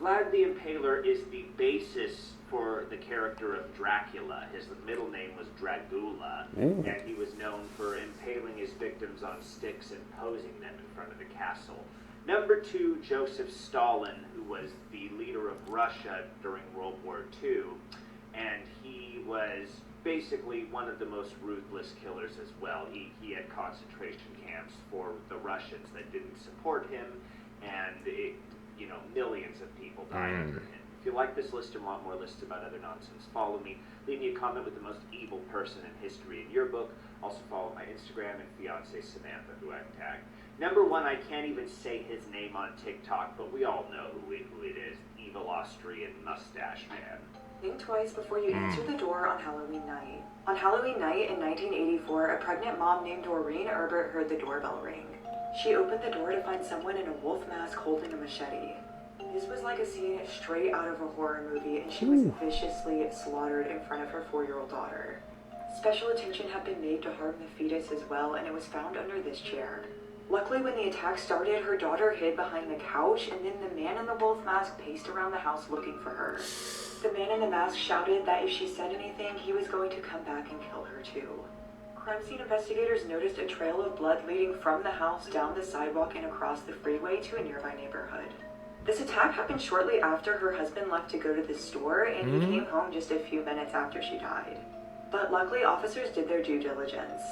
Vlad the Impaler is the basis for the character of Dracula. His middle name was Dragula, and he was known for impaling his victims on sticks and posing them in front of the castle. Number 2, Joseph Stalin, who was the leader of Russia during World War II, and he was basically one of the most ruthless killers as well. He had concentration camps for the Russians that didn't support him, and millions of people died under him. If you like this list and want more lists about other nonsense, follow me. Leave me a comment with the most evil person in history in your book. Also follow my Instagram and fiance Samantha, who I've tagged. Number 1, I can't even say his name on TikTok, but we all know who it is. Evil Austrian mustache man. Think twice before you answer the door on Halloween night. On Halloween night in 1984, a pregnant mom named Doreen Herbert heard the doorbell ring. She opened the door to find someone in a wolf mask holding a machete. This was like a scene straight out of a horror movie, and she was viciously slaughtered in front of her 4-year-old daughter. Special attention had been made to harm the fetus as well, and it was found under this chair. Luckily, when the attack started, her daughter hid behind the couch, and then the man in the wolf mask paced around the house looking for her. The man in the mask shouted that if she said anything, he was going to come back and kill her too. Crime scene investigators noticed a trail of blood leading from the house down the sidewalk and across the freeway to a nearby neighborhood. This attack happened shortly after her husband left to go to the store, and he came home just a few minutes after she died. But luckily, officers did their due diligence.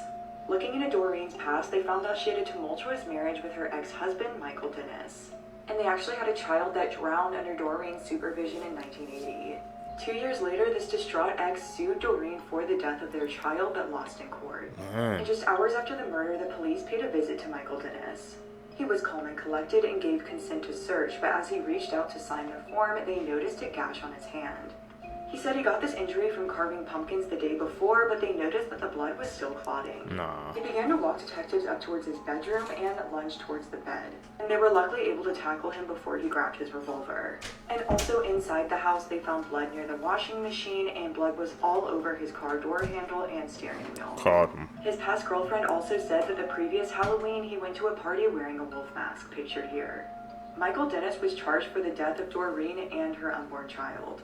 Looking into Doreen's past, they found out she had a tumultuous marriage with her ex-husband, Michael Dennis. And they actually had a child that drowned under Doreen's supervision in 1980. 2 years later, this distraught ex sued Doreen for the death of their child, but lost in court. And just hours after the murder, the police paid a visit to Michael Dennis. He was calm and collected and gave consent to search, but as he reached out to sign the form, they noticed a gash on his hand. He said he got this injury from carving pumpkins the day before, but they noticed that the blood was still clotting. He began to walk detectives up towards his bedroom and lunged towards the bed. And they were luckily able to tackle him before he grabbed his revolver. And also inside the house, they found blood near the washing machine, and blood was all over his car door handle and steering wheel. Caught him. His past girlfriend also said that the previous Halloween, he went to a party wearing a wolf mask, pictured here. Michael Dennis was charged for the death of Doreen and her unborn child.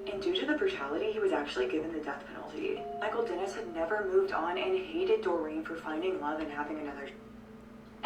And due to the brutality, he was actually given the death penalty. Michael Dennis had never moved on and hated Doreen for finding love and having another.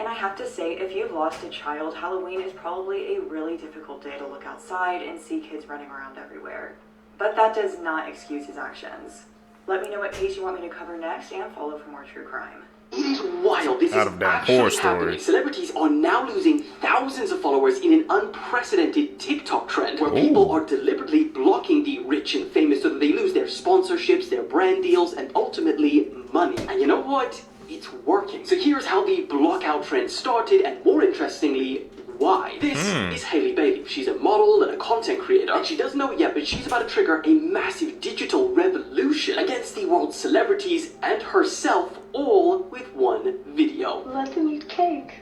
And I have to say, if you've lost a child, Halloween is probably a really difficult day to look outside and see kids running around everywhere. But that does not excuse his actions. Let me know what case you want me to cover next and follow for more true crime. It is wild. This is actually happening. Celebrities are now losing thousands of followers in an unprecedented TikTok trend where people are deliberately blocking the rich and famous so that they lose their sponsorships, their brand deals, and ultimately money. And you know what? It's working. So here's how the blockout trend started, and more interestingly, why. This is Hailey Bailey. She's a model and a content creator, and she doesn't know it yet, but she's about to trigger a massive digital revolution against the world's celebrities and herself, all with one video. Let them eat cake.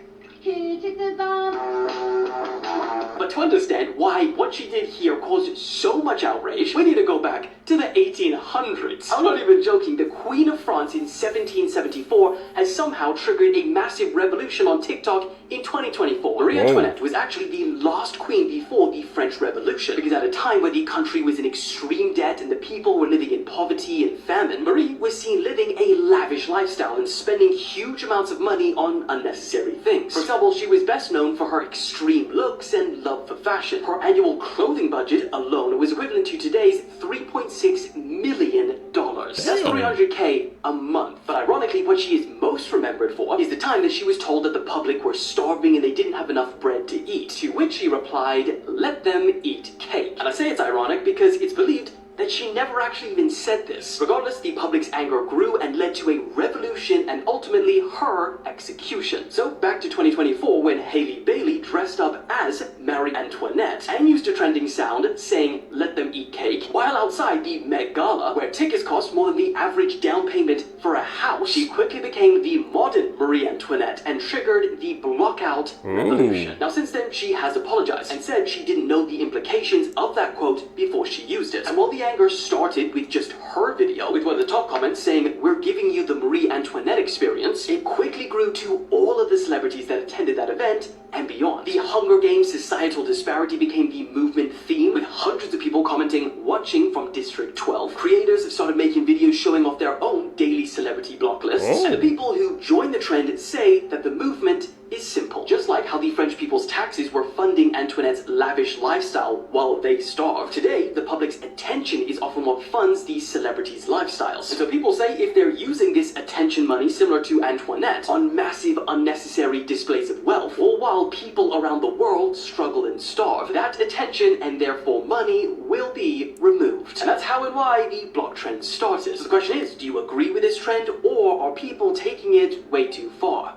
But to understand why what she did here caused so much outrage, we need to go back to the 1800s. I'm not even joking. The Queen of France in 1774 has somehow triggered a massive revolution on TikTok in 2024. Marie Antoinette was actually the last queen before the French Revolution, because at a time where the country was in extreme debt and the people were living in poverty and famine, Marie was seen living a lavish lifestyle and spending huge amounts of money on unnecessary things. For example, she was best known for her extreme looks and love for fashion. Her annual clothing budget alone was equivalent to today's $3.6 million. That's $300K a month. But ironically, what she is most remembered for is the time that she was told that the public were starving and they didn't have enough bread to eat, to which she replied, "Let them eat cake." And I say it's ironic because it's believed that she never actually even said this. Regardless, the public's anger grew and led to a revolution and ultimately her execution. So back to 2024 when Hailey Bailey dressed up as Marie Antoinette and used a trending sound saying "let them eat cake" while outside the Met Gala, where tickets cost more than the average down payment for a house. She quickly became the modern Marie Antoinette and triggered the blockout revolution. Now since then, she has apologized and said she didn't know the implications of that quote before she used it. And while the anger started with just her video, with one of the top comments saying "we're giving you the Marie Antoinette experience," it quickly grew to all of the celebrities that attended that event and beyond. The Hunger Games societal disparity became the movement theme, with hundreds of people commenting "watching from District 12. Creators have started making videos showing off their own daily celebrity block lists, and the people who join the trend say that the movement is simple. Just like how the French people's taxes were funding Antoinette's lavish lifestyle while they starved, today the public's attention is often what funds these celebrities' lifestyles. And so people say if they're using this attention money similar to Antoinette on massive unnecessary displays of wealth, or while people around the world struggle and starve, that attention and therefore money will be removed. And that's how and why the block trend started. So the question is, do you agree with this trend, or are people taking it way too far?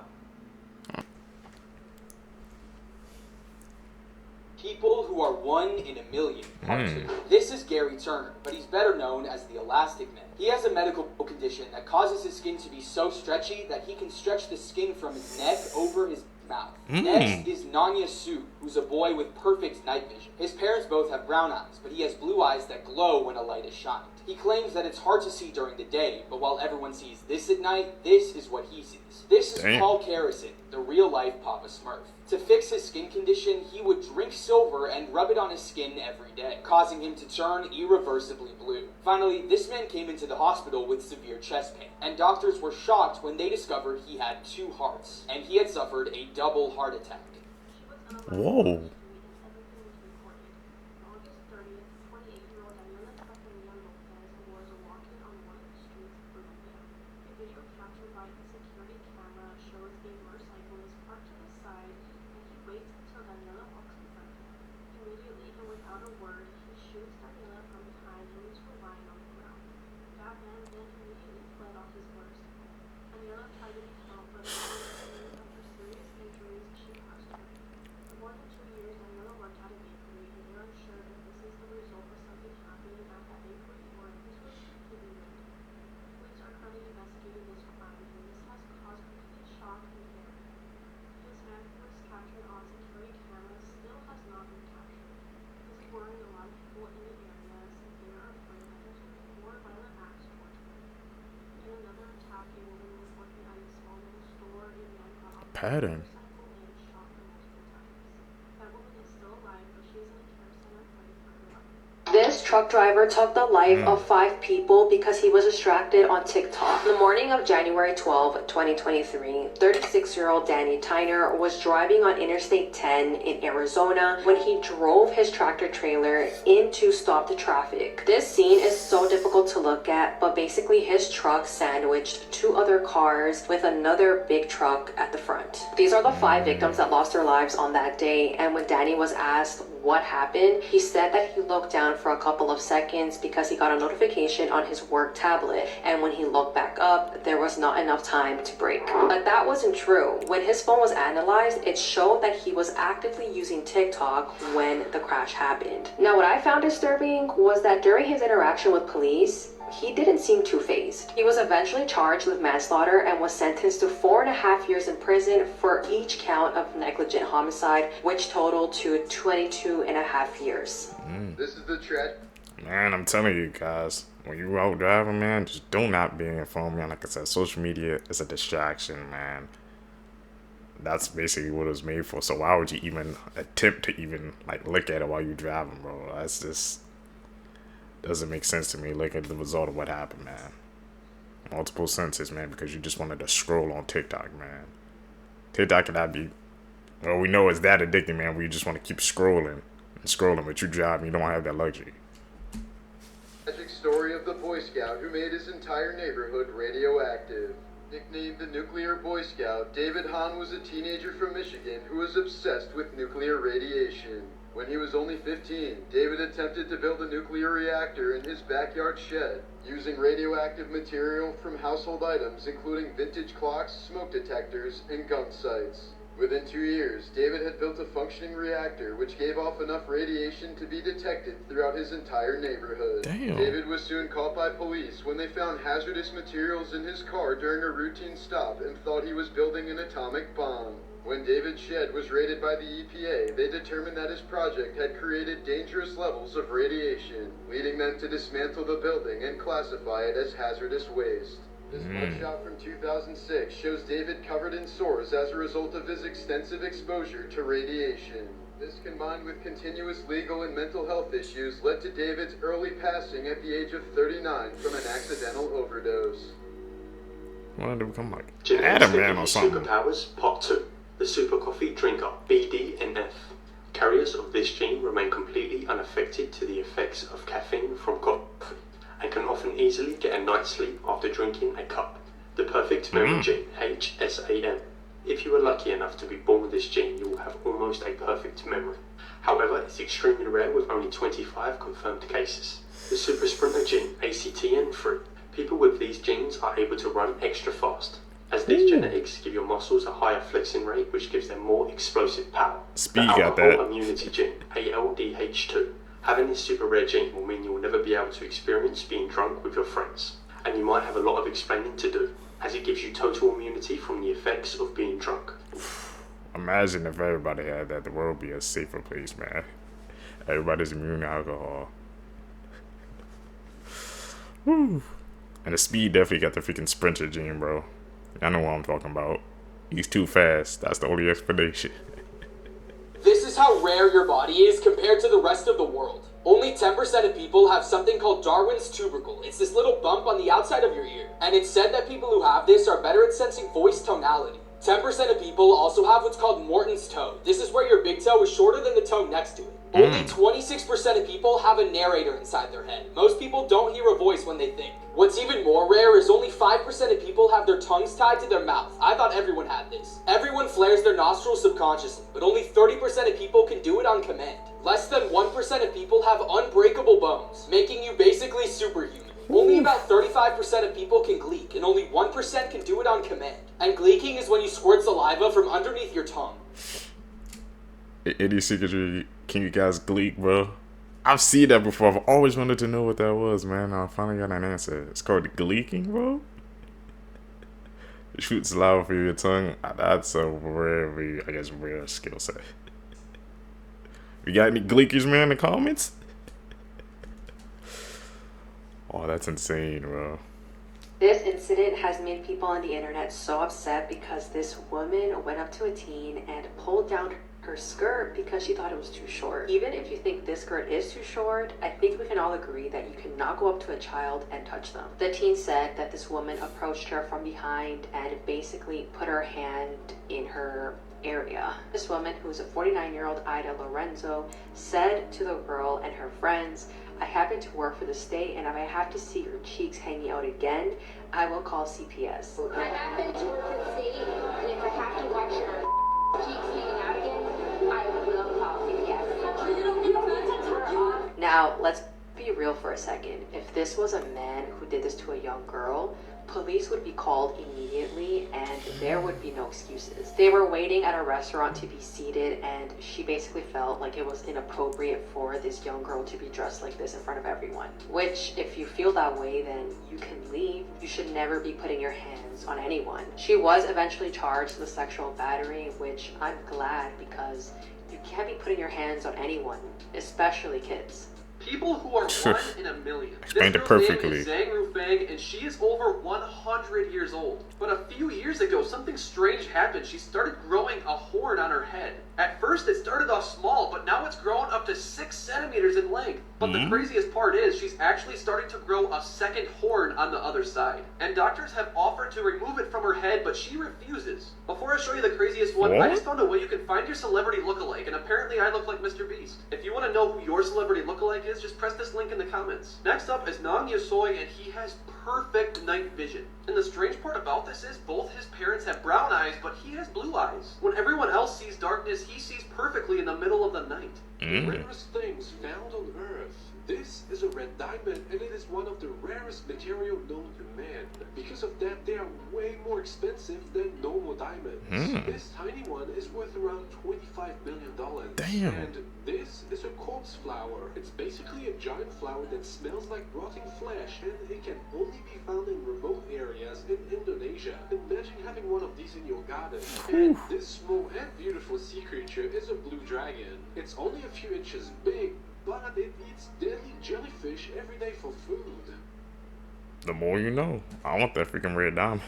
People who are 1 in a million. Part 2. This is Gary Turner, but he's better known as the Elastic Man. He has a medical condition that causes his skin to be so stretchy that he can stretch the skin from his neck over his mouth. Next is Nanya Su, who's a boy with perfect night vision. His parents both have brown eyes, but he has blue eyes that glow when a light is shined. He claims that it's hard to see during the day, but while everyone sees this at night, this is what he sees. This is Paul Carrison, the real-life Papa Smurf. To fix his skin condition, he would drink silver and rub it on his skin every day, causing him to turn irreversibly blue. Finally, this man came into the hospital with severe chest pain, and doctors were shocked when they discovered he had 2 hearts, and he had suffered a double heart attack. Whoa. Pattern. This truck driver took the life of 5 people because he was distracted on TikTok. The morning of January 12, 2023, 36-year-old Danny Tyner was driving on Interstate 10 in Arizona when he drove his tractor trailer in to stop the traffic. This scene is so difficult to look at, but basically his truck sandwiched 2 other cars with another big truck at the front. These are the 5 victims that lost their lives on that day, and when Danny was asked what happened, he said that he looked down for a couple of seconds because he got a notification on his work tablet, and when he looked back up, there was not enough time to brake. But that wasn't true. When his phone was analyzed, it showed that he was actively using TikTok when the crash happened. Now, what I found disturbing was that during his interaction with police, he didn't seem too fazed. He was eventually charged with manslaughter and was sentenced to 4.5 years in prison for each count of negligent homicide, which totaled to 22.5 years. This is the tragedy. Man, I'm telling you guys, when you out driving, man, just do not be informed, man. Like I said, social media is a distraction, man. That's basically what it was made for. So why would you even attempt to even like look at it while you're driving, bro? That's just doesn't make sense to me. Look at the result of what happened, man. Multiple senses, man, because you just wanted to scroll on TikTok, man. TikTok cannot be, well, we know it's that addicting, man, where you just want to keep scrolling and scrolling, but you drive and you don't have that luxury. Tragic story of the Boy Scout who made his entire neighborhood radioactive. Nicknamed the Nuclear Boy Scout, David Hahn was a teenager from Michigan who was obsessed with nuclear radiation. When he was only 15, David attempted to build a nuclear reactor in his backyard shed, using radioactive material from household items including vintage clocks, smoke detectors, and gun sights. Within 2 years, David had built a functioning reactor which gave off enough radiation to be detected throughout his entire neighborhood. Damn. David was soon caught by police when they found hazardous materials in his car during a routine stop and thought he was building an atomic bomb. When David's shed was raided by the EPA, they determined that his project had created dangerous levels of radiation, leading them to dismantle the building and classify it as hazardous waste. This mugshot from 2006 shows David covered in sores as a result of his extensive exposure to radiation. This, combined with continuous legal and mental health issues, led to David's early passing at the age of 39 from an accidental overdose. Why did it become like Genetic Adam Man or something? Superpowers, Part 2. The Super Coffee Drinker, BDNF. Carriers of this gene remain completely unaffected to the effects of caffeine from coffee, and can often easily get a night's sleep after drinking a cup. The perfect memory gene, HSAM. If you are lucky enough to be born with this gene, you will have almost a perfect memory. However, it's extremely rare with only 25 confirmed cases. The Super Sprinter gene, ACTN3. People with these genes are able to run extra fast, as these genetics give your muscles a higher flexing rate, which gives them more explosive power. Speed the got alcohol that. immunity gene, ALDH2. Having this super rare gene will mean you will never be able to experience being drunk with your friends, and you might have a lot of explaining to do, as it gives you total immunity from the effects of being drunk. Imagine if everybody had that, the world would be a safer place, man. Everybody's immune to alcohol. Whew. And the speed definitely got the freaking sprinter gene, bro. I know what I'm talking about. He's too fast. That's the only explanation. This is how rare your body is compared to the rest of the world. Only 10% of people have something called Darwin's tubercle. It's this little bump on the outside of your ear. And it's said that people who have this are better at sensing voice tonality. 10% of people also have what's called Morton's toe. This is where your big toe is shorter than the toe next to it. Only 26% of people have a narrator inside their head. Most people don't hear a voice when they think. What's even more rare is only 5% of people have their tongues tied to their mouth. I thought everyone had this. Everyone flares their nostrils subconsciously, but only 30% of people can do it on command. Less than 1% of people have unbreakable bones, making you basically superhuman. Only about 35% of people can gleek, and only 1% can do it on command. And gleeking is when you squirt saliva from underneath your tongue. Any secretary, can you guys gleek, bro? I've seen that before. I've always wanted to know what that was, man. I finally got an answer. It's called gleeking, bro. Shoot saliva through your tongue. That's a very, I guess, rare skill set. You got any gleekers, man, in the comments? Oh, that's insane, bro. This incident has made people on the internet so upset because this woman went up to a teen and pulled down her skirt because she thought it was too short. Even if you think this skirt is too short, I think we can all agree that you cannot go up to a child and touch them. The teen said that this woman approached her from behind and basically put her hand in her area. This woman, who is a 49-year-old Ida Lorenzo, said to the girl and her friends, "I happen to work for the state, and if I have to see your cheeks hanging out again, I will call CPS." I happen to work for the state, and if I have to watch your cheeks hanging out again, I will call CPS. Now, let's be real for a second. If this was a man who did this to a young girl, police would be called immediately and there would be no excuses. They were waiting at a restaurant to be seated and she basically felt like it was inappropriate for this young girl to be dressed like this in front of everyone. Which, if you feel that way, then you can leave. You should never be putting your hands on anyone. She was eventually charged with sexual battery, which I'm glad, because you can't be putting your hands on anyone, especially kids. People who are one in a million. Explained This it girl's perfectly. name is Zhang Rufeng, and she is over 100 years old. But a few years ago, something strange happened. She started growing a horn on her head. At first, it started off small, but now it's grown up to 6 centimeters in length. But the craziest part is, she's actually starting to grow a second horn on the other side. And doctors have offered to remove it from her head, but she refuses. Before I show you the craziest one, I just found a way you can find your celebrity lookalike, and apparently I look like Mr. Beast. If you want to know who your celebrity lookalike is, just press this link in the comments. Next up is Nang Yasoi, and he has perfect night vision. And the strange part about this is both his parents have brown eyes, but he has blue eyes. When everyone else sees darkness, he sees perfectly in the middle of the night. The rarest things found on Earth. This is a red diamond, and it is one of the rarest material known to man. Because of that, they are way more expensive than normal diamonds. This tiny one is worth around $25 million. Damn. And this is a corpse flower. It's basically a giant flower that smells like rotting flesh, and it can only be found in remote areas in Indonesia. Imagine having one of these in your garden. And this small and beautiful sea creature is a blue dragon. It's only a few inches big, but it eats deadly jellyfish every day for food. The more you know. I want that freaking red diamond.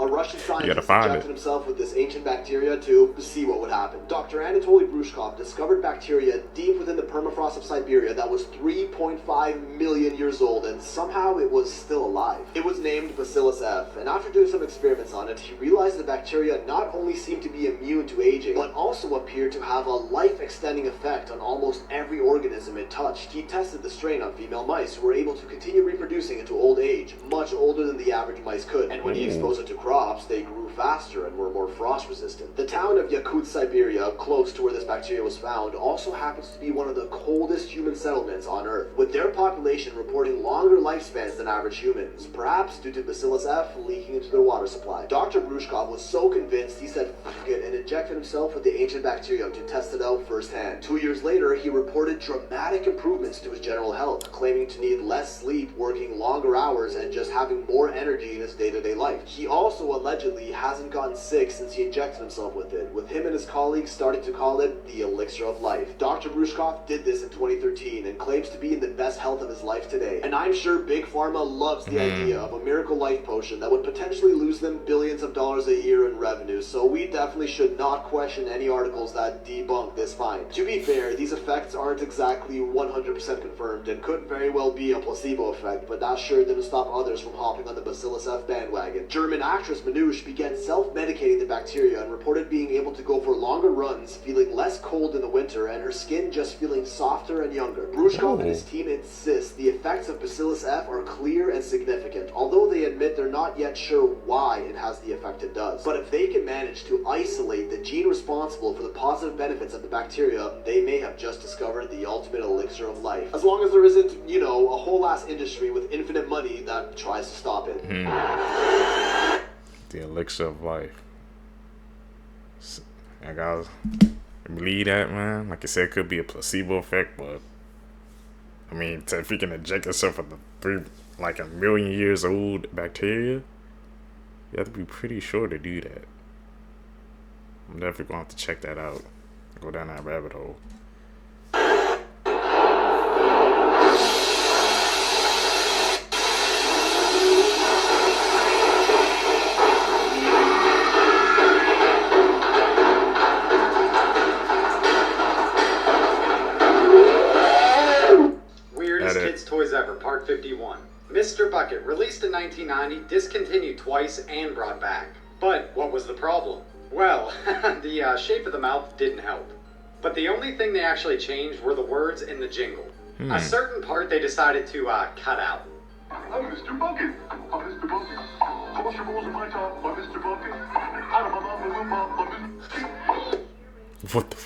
A Russian You scientist gotta find injected it. himself with this ancient bacteria to see what would happen. Dr. Anatoly Brushkov discovered bacteria deep within the permafrost of Siberia that was 3.5 million years old, and somehow it was still alive. It was named Bacillus F, and after doing some experiments on it, he realized the bacteria not only seemed to be immune to aging, but also appeared to have a life-extending effect on almost every organism it touched. He tested the strain on female mice who were able to continue reproducing into old age, much older than the average mice could, and when he exposed it to crops, they grew faster and were more frost resistant. The town of Yakut, Siberia, close to where this bacteria was found, also happens to be one of the coldest human settlements on Earth, with their population reporting longer lifespans than average humans, perhaps due to Bacillus F leaking into their water supply. Dr. Brushkov was so convinced he said "fuck it" and injected himself with the ancient bacterium to test it out firsthand. 2 years later, he reported dramatic improvements to his general health, claiming to need less sleep, working longer hours, and just having more energy in his day-to-day life. He also allegedly hasn't gotten sick since he injected himself with it, with him and his colleagues starting to call it the elixir of life. Dr. Brushkov did this in 2013 and claims to be in the best health of his life today. And I'm sure Big Pharma loves the idea of a miracle life potion that would potentially lose them billions of dollars a year in revenue, so we definitely should not question any articles that debunk this find. To be fair, these effects aren't exactly 100% confirmed and could very well be a placebo effect, but that sure didn't stop others from hopping on the Bacillus F bandwagon. German actress Manouche began self-medicating the bacteria and reported being able to go for longer runs, feeling less cold in the winter, and her skin just feeling softer and younger. Brushkov and his team insist the effects of Bacillus F are clear and significant, although they admit they're not yet sure why it has the effect it does. But if they can manage to isolate the gene responsible for the positive benefits of the bacteria, they may have just discovered the ultimate elixir of life. As long as there isn't, you know, a whole ass industry with infinite money that tries to stop it. The elixir of life. I gotta believe that, man. Like I said, it could be a placebo effect, but I mean, if you can inject yourself with like a million years old bacteria, you have to be pretty sure to do that. I'm definitely gonna have to check that out. Go down that rabbit hole. Bucket, released in 1990, discontinued twice, and brought back. But what was the problem? Well, the shape of the mouth didn't help. But the only thing they actually changed were the words in the jingle. A certain part they decided to cut out. I'm Mr. Bucket. I'm Mr. Bucket. Commercials in my top. I'm Mr. Bucket. Out of my mouth, I will pop. I'm Mr. What the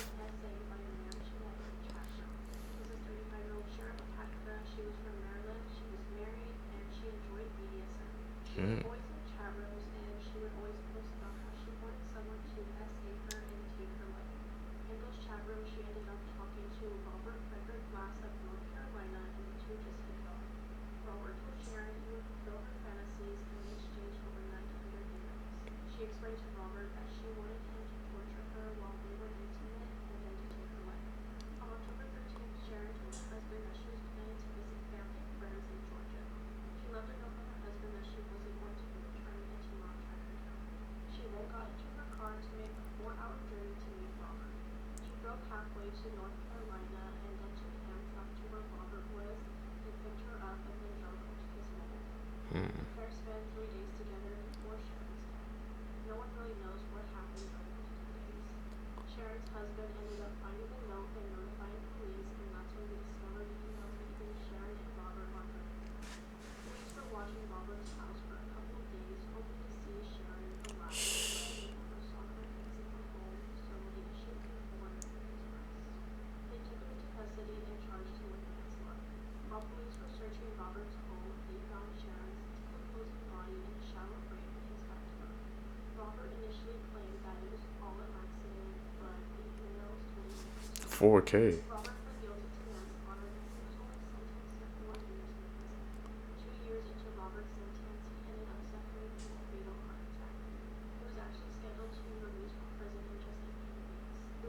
$4K.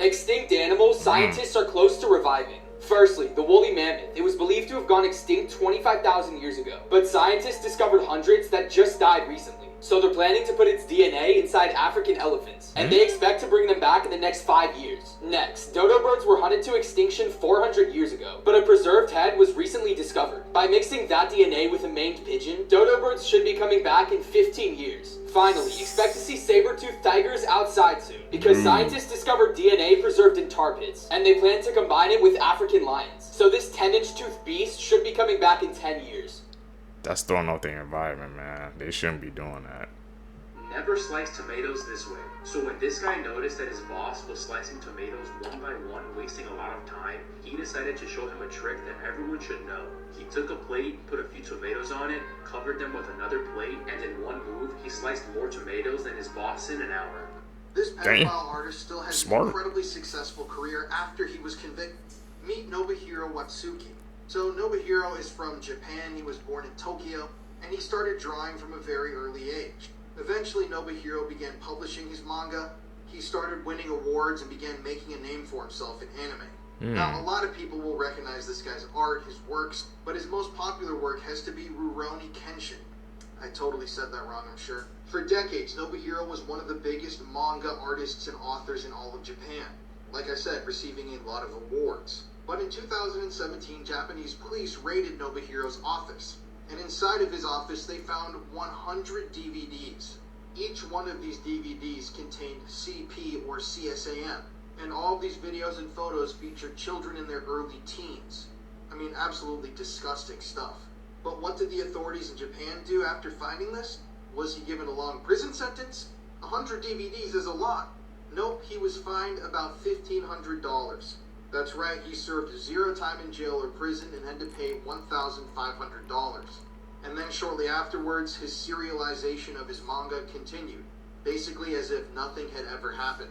Extinct animals, scientists are close to reviving. Firstly, the woolly mammoth. It was believed to have gone extinct 25,000 years ago, but scientists discovered hundreds that just died recently. So they're planning to put its DNA inside African elephants, and they expect to bring them back in the next 5 years. Next, dodo birds were hunted to extinction 400 years ago, but a preserved head was recently discovered. By mixing that DNA with a maned pigeon, dodo birds should be coming back in 15 years. Finally, expect to see saber-toothed tigers outside soon, because scientists discovered DNA preserved in tar pits, and they plan to combine it with African lions. So this 10-inch tooth beast should be coming back in 10 years. That's throwing off the environment, man. They shouldn't be doing that. Never slice tomatoes this way. So when this guy noticed that his boss was slicing tomatoes one by one, wasting a lot of time, he decided to show him a trick that everyone should know. He took a plate, put a few tomatoes on it, covered them with another plate, and in one move, he sliced more tomatoes than his boss in an hour. This pedophile artist still has an incredibly successful career after he was convicted. Meet Nobuhiro Watsuki. So Nobuhiro is from Japan. He was born in Tokyo, and he started drawing from a very early age. Eventually, Nobuhiro began publishing his manga. He started winning awards and began making a name for himself in anime. Now, a lot of people will recognize this guy's art, his works, but his most popular work has to be Rurouni Kenshin. I totally said that wrong, I'm sure. For decades, Nobuhiro was one of the biggest manga artists and authors in all of Japan. Like I said, receiving a lot of awards. But in 2017, Japanese police raided Nobuhiro's office. And inside of his office, they found 100 DVDs. Each one of these DVDs contained CP or CSAM. And all of these videos and photos featured children in their early teens. I mean, absolutely disgusting stuff. But what did the authorities in Japan do after finding this? Was he given a long prison sentence? 100 DVDs is a lot. Nope, he was fined about $1,500. That's right, he served 0 time in jail or prison and had to pay $1,500. And then shortly afterwards, his serialization of his manga continued, basically as if nothing had ever happened.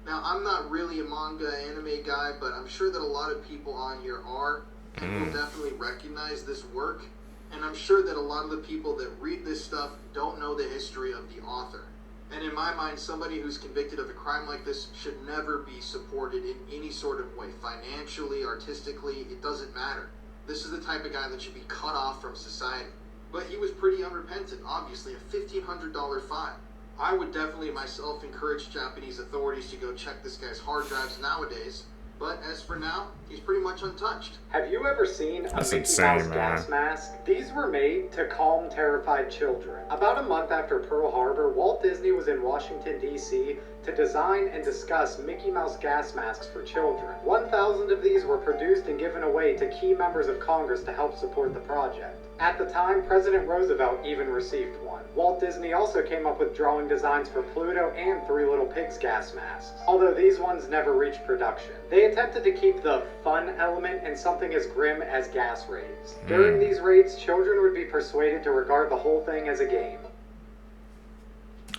Now, I'm not really a manga anime guy, but I'm sure that a lot of people on here are, and will definitely recognize this work. And I'm sure that a lot of the people that read this stuff don't know the history of the author. And in my mind, somebody who's convicted of a crime like this should never be supported in any sort of way. Financially, artistically, it doesn't matter. This is the type of guy that should be cut off from society. But he was pretty unrepentant, obviously, a $1,500 fine. I would definitely myself encourage Japanese authorities to go check this guy's hard drives nowadays But as for now, he's pretty much untouched. Have you ever seen a That's Mickey insane, Mouse man. gas mask? These were made to calm terrified children. About a month after Pearl Harbor, Walt Disney was in Washington, D.C. to design and discuss Mickey Mouse gas masks for children. 1,000 of these were produced and given away to key members of Congress to help support the project. At the time, President Roosevelt even received one. Walt Disney also came up with drawing designs for Pluto and Three Little Pigs gas masks, although these ones never reached production. They attempted to keep the fun element in something as grim as gas raids. During these raids, children would be persuaded to regard the whole thing as a game.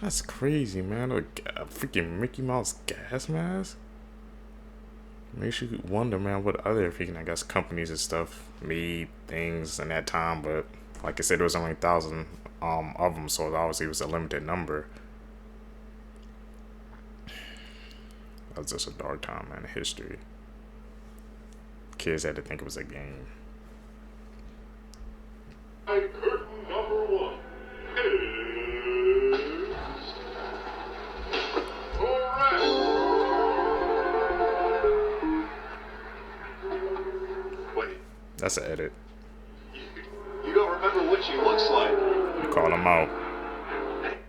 That's crazy, man. A freaking Mickey Mouse gas mask? Makes you wonder, man, what other freaking, I guess, companies and stuff made things in that time. But like I said, there was only 1,000 of them, so obviously it was a limited number. That was just a dark time, man, in history. Kids had to think it was a game. Curtain number 1 is... Wait, That's an edit. you don't remember what she looks like? Call them out.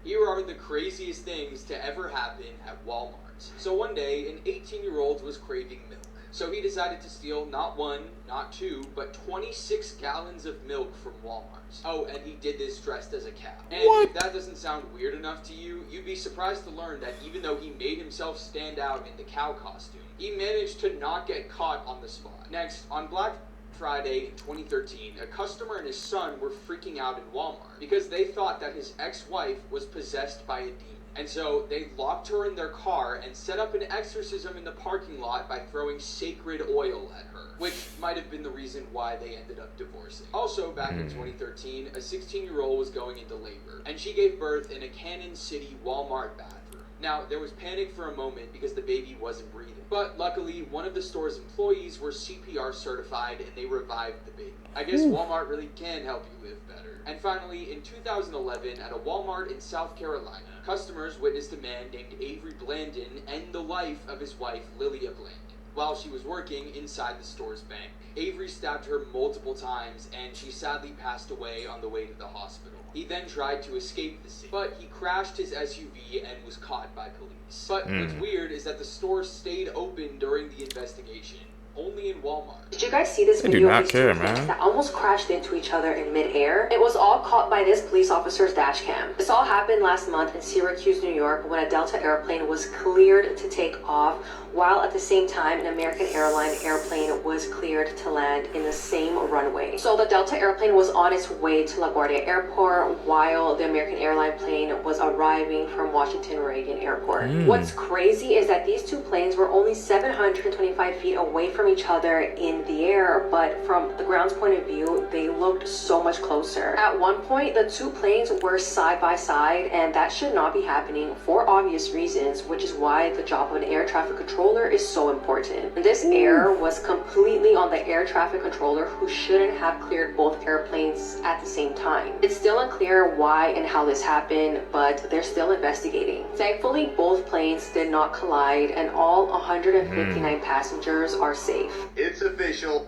Here are the craziest things to ever happen at Walmart. So one day, an 18-year-old was craving milk. So he decided to steal not one, not two, but 26 gallons of milk from Walmart. Oh, and he did this dressed as a cow. And if that doesn't sound weird enough to you, you'd be surprised to learn that even though he made himself stand out in the cow costume, he managed to not get caught on the spot. Next, on Black Friday in 2013, a customer and his son were freaking out in Walmart because they thought that his ex-wife was possessed by a demon. And so they locked her in their car and set up an exorcism in the parking lot by throwing sacred oil at her, which might have been the reason why they ended up divorcing. Also, back in 2013, a 16-year-old was going into labor, and she gave birth in a Kansas City Walmart bathroom. Now, there was panic for a moment because the baby wasn't breathing, but luckily, one of the store's employees were CPR certified and they revived the baby. I guess Walmart really can help you live better. And finally, in 2011, at a Walmart in South Carolina, customers witnessed a man named Avery Blandon end the life of his wife, Lilia Blandon, while she was working inside the store's bank. Avery stabbed her multiple times, and she sadly passed away on the way to the hospital. He then tried to escape the scene, but he crashed his SUV and was caught by police. But what's weird is that the store stayed open during the investigation, only in Walmart. Did you guys see this They video do not of these care, two planes man. that almost crashed into each other in midair? It was all caught by this police officer's dash cam. This all happened last month in Syracuse, New York, when a Delta airplane was cleared to take off, while at the same time an American airline airplane was cleared to land in the same runway. So the Delta airplane was on its way to LaGuardia Airport while the American airline plane was arriving from Washington Reagan Airport. What's crazy is that these two planes were only 725 feet away from each other in the air, but from the ground's point of view, they looked so much closer. At one point, the two planes were side by side, and that should not be happening for obvious reasons, which is why the job of an air traffic controller is so important. This error was completely on the air traffic controller, who shouldn't have cleared both airplanes at the same time. It's still unclear why and how this happened, but they're still investigating. Thankfully, both planes did not collide, and all 159 passengers are safe. It's official.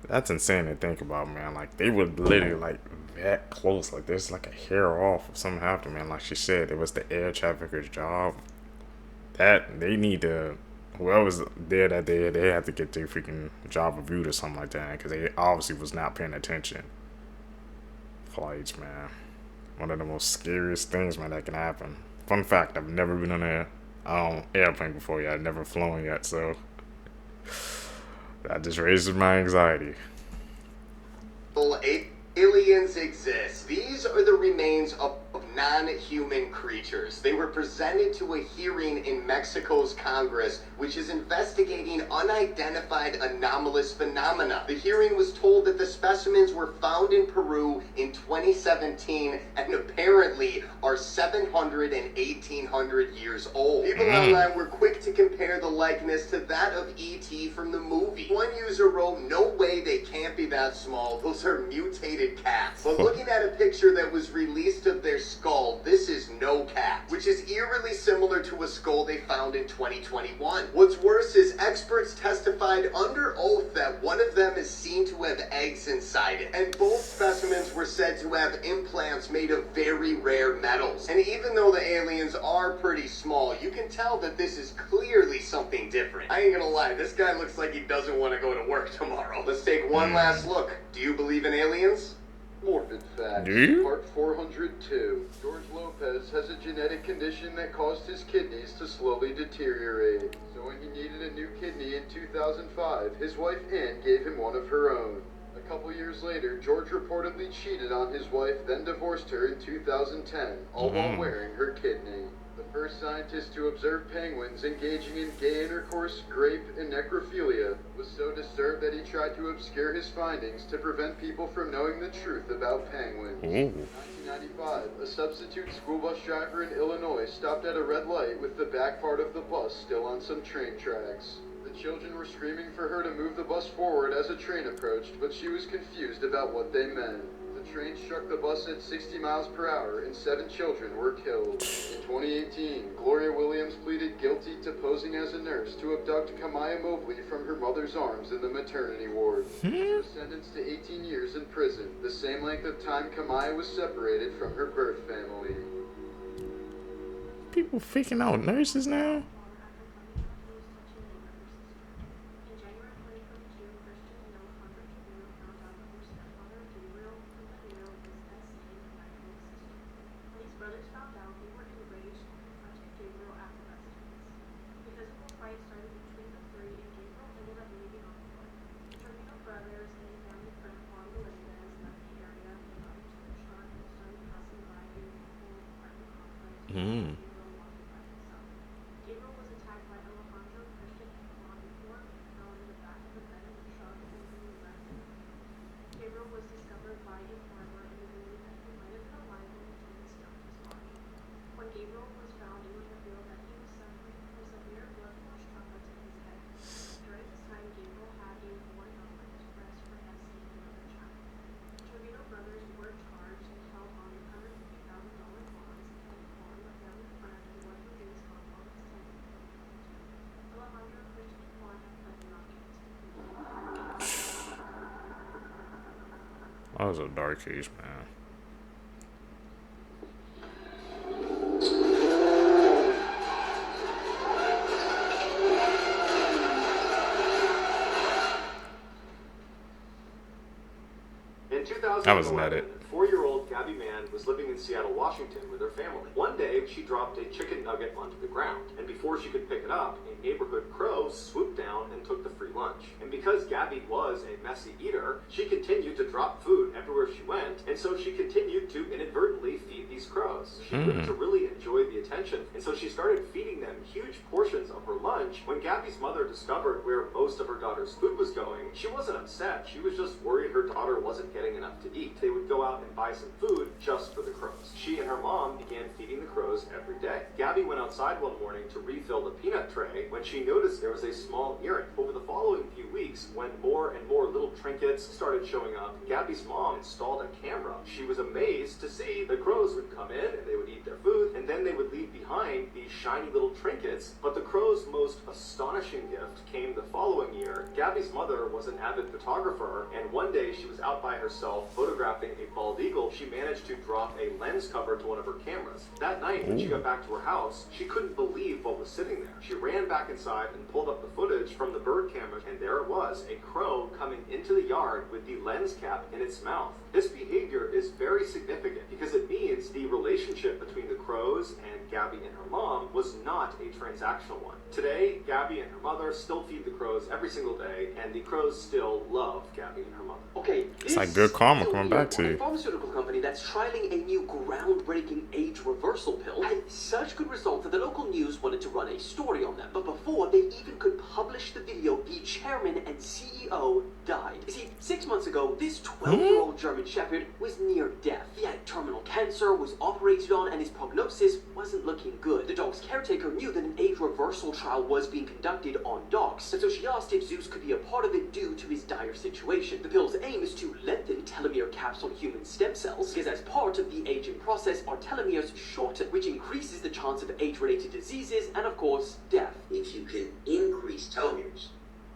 That's insane to think about, man. Like, they were literally, like, that close. Like, there's, like, a hair off if something happened, man. Like she said, it was the air trafficker's job. That, they need to, whoever's there that day, they have to get their freaking job reviewed or something like that, because they obviously was not paying attention. Flights, man. One of the most scariest things, man, that can happen. Fun fact, I've never been on an airplane before yet. I've never flown yet, so that just raises my anxiety. Aliens exist. These are the remains of non-human creatures. They were presented to a hearing in Mexico's Congress, which is investigating unidentified anomalous phenomena. The hearing was told that the specimens were found in Peru in 2017 and apparently are 700 and 1800 years old. People online were quick to compare the likeness to that of E.T. from the movie. One user wrote, "No way, they can't be that small. Those are mutated cats." But looking at a picture that was released of their skull, this is no cap, which is eerily similar to a skull they found in 2021. What's worse is experts testified under oath that one of them is seen to have eggs inside it, and both specimens were said to have implants made of very rare metals. And even though the aliens are pretty small, you can tell that this is clearly something different. I ain't gonna lie, this guy looks like he doesn't want to go to work tomorrow. Let's take one last look. Do you believe in aliens? Morbid fact. Do you? Part 402. George Lopez has a genetic condition that caused his kidneys to slowly deteriorate. So when he needed a new kidney in 2005, his wife Ann gave him one of her own. A couple years later, George reportedly cheated on his wife, then divorced her in 2010, all while wearing her kidney. The first scientist to observe penguins engaging in gay intercourse, grape, and necrophilia was so disturbed that he tried to obscure his findings to prevent people from knowing the truth about penguins. In 1995, a substitute school bus driver in Illinois stopped at a red light with the back part of the bus still on some train tracks. The children were screaming for her to move the bus forward as a train approached, but she was confused about what they meant. The train struck the bus at 60 miles per hour and 7 children were killed. In 2018, Gloria Williams pleaded guilty to posing as a nurse to abduct Kamaya Mobley from her mother's arms in the maternity ward. She was sentenced to 18 years in prison, the same length of time Kamaya was separated from her birth family. People faking out nurses now? That was a dark case, man. In 2011, That was not it. 4-year-old Gabby Mann was living in Seattle, Washington with her family. One day, she dropped a chicken nugget onto the ground, and before she could pick it up, a neighborhood crow swooped down and took the free lunch. And because Gabby was a messy eater, she continued to drop food everywhere she went, and so she continued to inadvertently feed these crows. She grew to really enjoy the attention, and so she started feeding them huge portions of her lunch. When Gabby's mother discovered where most of her daughter's food was going, she wasn't upset. She was just worried her daughter wasn't getting enough to eat. They would go out and buy some food just for the crows. She and her mom began feeding the crows every day. Gabby went outside one morning to refill the peanut tray when she noticed there was a small earring. Over the following few weeks, when more and more little trinkets started showing up, Gabby's mom installed a camera. She was amazed to see the crows would come in and they would eat their food, and then they would leave behind these shiny little trinkets. But the crows' most astonishing gift came the following year. Gabby's mother was an avid photographer, and one day she was out by herself photographing a bald eagle. She managed to drop a lens cover to one of her cameras. That night, when she got back to her house, she couldn't believe what was sitting there. She ran back inside and pulled up the footage from the bird camera, and there it was, a crow coming into the yard with the lens cap in its mouth. This behavior is very significant because it means the relationship between the crows and Gabby and her mom was not a transactional one. Today, Gabby and her mother still feed the crows every single day, and the crows still love Gabby and her mother. Okay, It's like good karma coming back to a you. pharmaceutical company that's trialing a new groundbreaking age reversal pill had such good results that the local news wanted to run a story on them. But before they even could publish the video, the chairman and CEO died. You see, 6 months ago, this 12-year-old German Shepherd was near death. He had terminal cancer cancer, was operated on, and his prognosis wasn't looking good. The dog's caretaker knew that an age reversal trial was being conducted on dogs, and so she asked if Zeus could be a part of it due to his dire situation. The pill's aim is to lengthen telomere caps on human stem cells, because as part of the aging process, our telomeres shorten, which increases the chance of age-related diseases and, of course, death. If you can increase telomeres,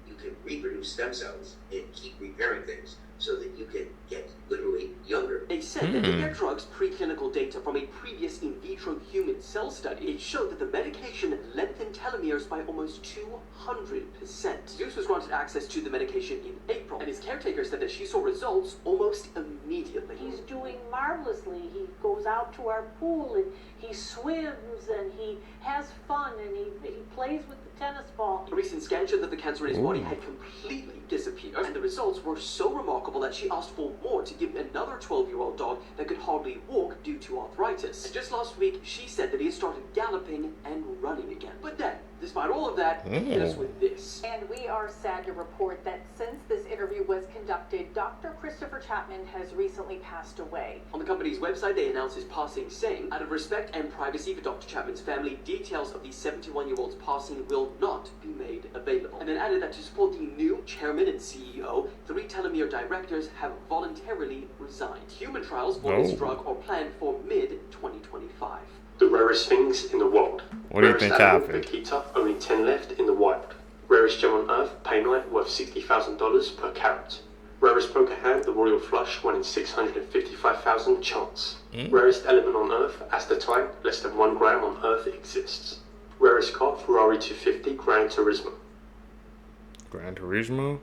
you can reproduce stem cells and keep repairing things so that you can get literally younger. They said that in their drug's preclinical data from a previous in vitro human cell study, it showed that the medication lengthened telomeres by almost 200%. Zeus was granted access to the medication in April, and his caretaker said that she saw results almost immediately. He's doing marvelously. He goes out to our pool and he swims and he has fun and he plays with the tennis ball. A recent scan showed that the cancer in his body had completely disappeared, and the results were so remarkable that she asked for more to give another 12-year-old dog that could hardly walk due to arthritis. And just last week, she said that he had started galloping and running again. But then, despite all of that, he hit us with this. And we are sad to report that since this interview was conducted, Dr. Christopher Chapman has recently passed away. On the company's website, they announced his passing, saying, out of respect and privacy for Dr. Chapman's family, details of the 71-year-old's passing will not be made available. And then added that to support the new chairman and CEO, 3 telomere directors have voluntarily resigned. Human trials for this drug are planned for mid-2025. The rarest things in the world. What do you think happened? Vaquita, only 10 left in the wild. Rarest gem on earth, Painite, worth $60,000 per carat. Rarest poker hand, the royal flush, 1 in 655,000 chance. Rarest element on earth, astatine, less than 1 gram on earth exists. Rarest car, Ferrari 250 Gran Turismo. Gran Turismo?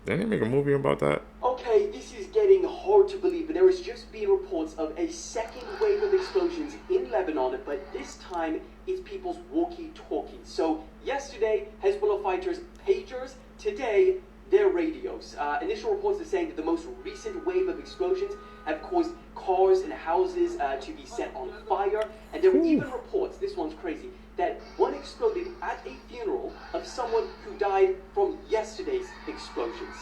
Didn't they make a movie about that? Okay, this is getting hard to believe, but there has just been reports of a second wave of explosions in Lebanon, but this time it's people's walkie-talkies. So yesterday, Hezbollah fighters' pagers, today, their radios. Initial reports are saying that the most recent wave of explosions have caused cars and houses to be set on fire, and there were even reports, this one's crazy, that one exploded at a funeral of someone who died from yesterday's explosions.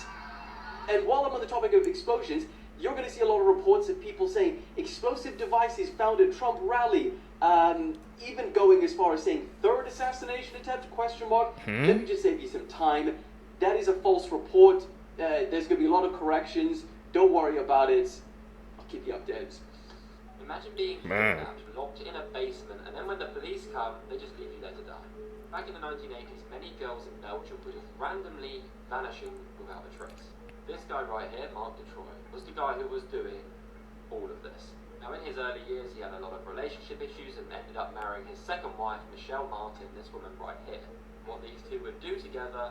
And while I'm on the topic of explosions, you're going to see a lot of reports of people saying explosive devices found at Trump rally, even going as far as saying third assassination attempt, question mark. Let me just save you some time. That is a false report. There's going to be a lot of corrections. Don't worry about it. I'll keep you updated. Imagine being kidnapped, locked in a basement, and then when the police come, they just leave you there to die. Back in the 1980s, many girls in Belgium were just randomly vanishing without a trace. This guy right here, Mark Detroit, was the guy who was doing all of this. Now in his early years, he had a lot of relationship issues and ended up marrying his second wife, Michelle Martin, this woman right here. What these two would do together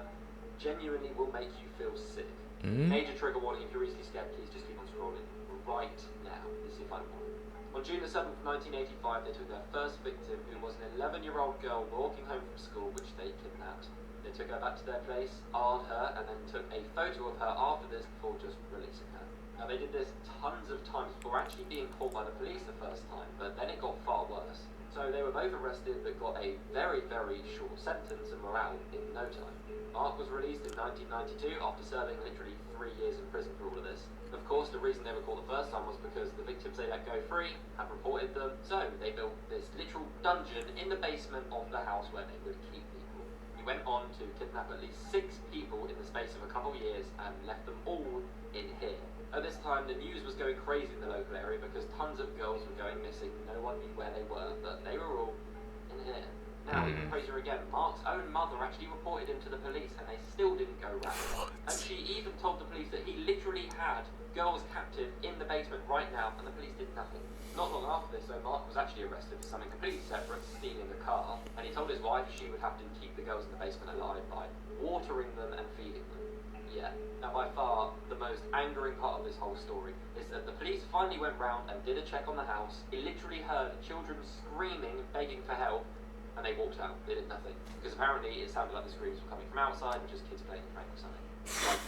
genuinely will make you feel sick. Major trigger warning, if you're easily scared, please just keep on scrolling right now. This is your final one. On June the 7th, 1985, they took their first victim, who was an 11-year-old girl walking home from school, which they kidnapped. They took her back to their place, armed her, and then took a photo of her after this before just releasing her. Now they did this tons of times before actually being caught by the police the first time, but then it got far worse. So they were both arrested but got a very, very short sentence and were out in no time. Mark was released in 1992 after serving literally 3 years in prison for all of this. Of course, the reason they were caught the first time was because the victims they let go free had reported them, so they built this literal dungeon in the basement of the house where they would keep people. He went on to kidnap at least 6 people in the space of a couple of years and left them all in here. At this time, the news was going crazy in the local area because tons of girls were going missing. No one knew where they were, but they were all in here. Now, even crazier again, Mark's own mother actually reported him to the police and they still didn't go round. And she even told the police that he literally had girls captive in the basement right now and the police did nothing. Not long after this, though, Mark was actually arrested for something completely separate, stealing a car, and he told his wife she would have to keep the girls in the basement alive by watering them and feeding them. Yeah. Now, by far, the most angering part of this whole story is that the police finally went round and did a check on the house. He literally heard children screaming and begging for help, and they walked out. They did nothing. Because apparently it sounded like the screams were coming from outside and just kids playing a prank or something. Like,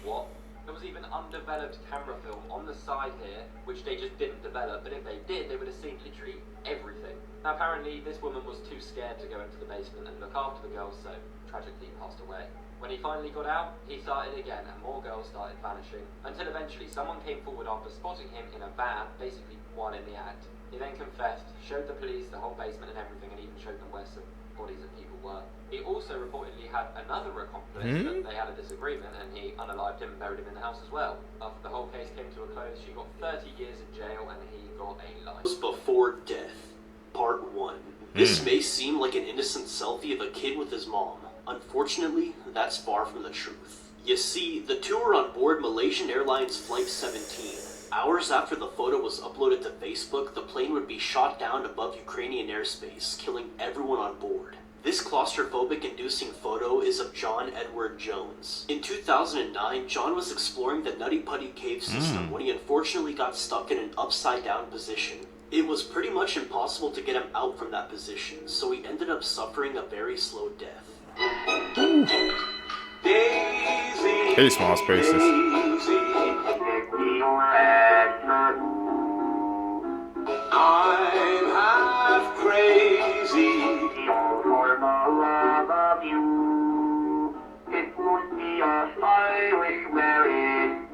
what? There was even undeveloped camera film on the side here, which they just didn't develop, but if they did, they would have seen literally everything. Now apparently this woman was too scared to go into the basement and look after the girls, so tragically passed away. When he finally got out, he started again, and more girls started vanishing, until eventually someone came forward after spotting him in a van, basically while in the act. He then confessed, showed the police the whole basement and everything, and even showed them where some bodies of people were. He also reportedly had another accomplice that they had a disagreement, and he unalived him and buried him in the house as well. After the whole case came to a close, she got 30 years in jail, and he got a life. Before Death, Part 1. This may seem like an innocent selfie of a kid with his mom. Unfortunately, that's far from the truth. You see, the two were on board Malaysian Airlines Flight 17. Hours after the photo was uploaded to Facebook, the plane would be shot down above Ukrainian airspace, killing everyone on board. This claustrophobic-inducing photo is of John Edward Jones. In 2009, John was exploring the Nutty Putty cave system when he unfortunately got stuck in an upside-down position. It was pretty much impossible to get him out from that position, so he ended up suffering a very slow death. Hey, small spaces. I'm half crazy for the love of you. It would be a Irish marriage.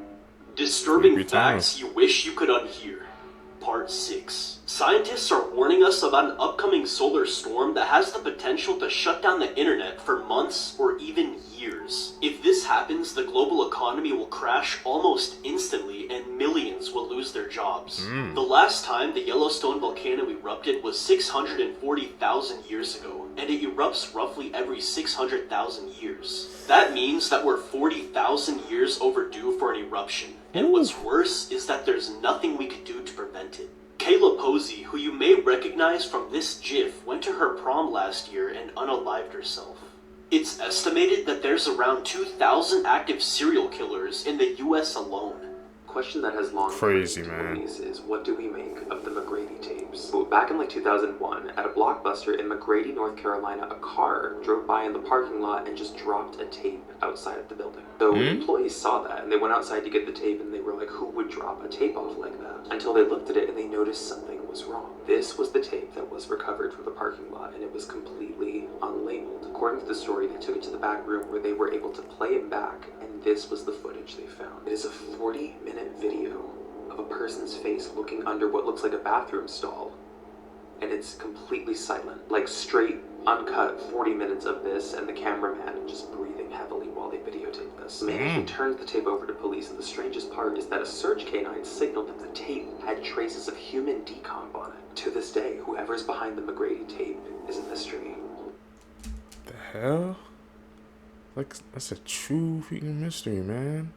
Disturbing facts you wish you could unhear. Part 6. Scientists are warning us about an upcoming solar storm that has the potential to shut down the internet for months or even years. If this happens, the global economy will crash almost instantly and millions will lose their jobs. The last time the Yellowstone volcano erupted was 640,000 years ago, and it erupts roughly every 600,000 years. That means that we're 40,000 years overdue for an eruption. And what's worse is that there's nothing we could do to prevent it. Kayla Posey, who you may recognize from this GIF, went to her prom last year and unalived herself. It's estimated that there's around 2,000 active serial killers in the US alone. Question that has long crazy, man. Is what do we make of the McGrady tapes? Well, back in like 2001, at a Blockbuster in McGrady, North Carolina, a car drove by in the parking lot and just dropped a tape outside of the building. So employees saw that and they went outside to get the tape and they were like, who would drop a tape off like that? Until they looked at it and they noticed something was wrong. This was the tape that was recovered from the parking lot and it was completely unlabeled. According to the story, they took it to the back room where they were able to play it back, and this was the footage they found. It is a 40-minute video of a person's face looking under what looks like a bathroom stall, and it's completely silent. Like straight, uncut 40 minutes of this, and the cameraman just breathing heavily while they videotape this. Management turned the tape over to police, and the strangest part is that a search canine signaled that the tape had traces of human decomp on it. To this day, whoever's behind the McGrady tape is a mystery. The hell? Like, that's a true freaking mystery, man.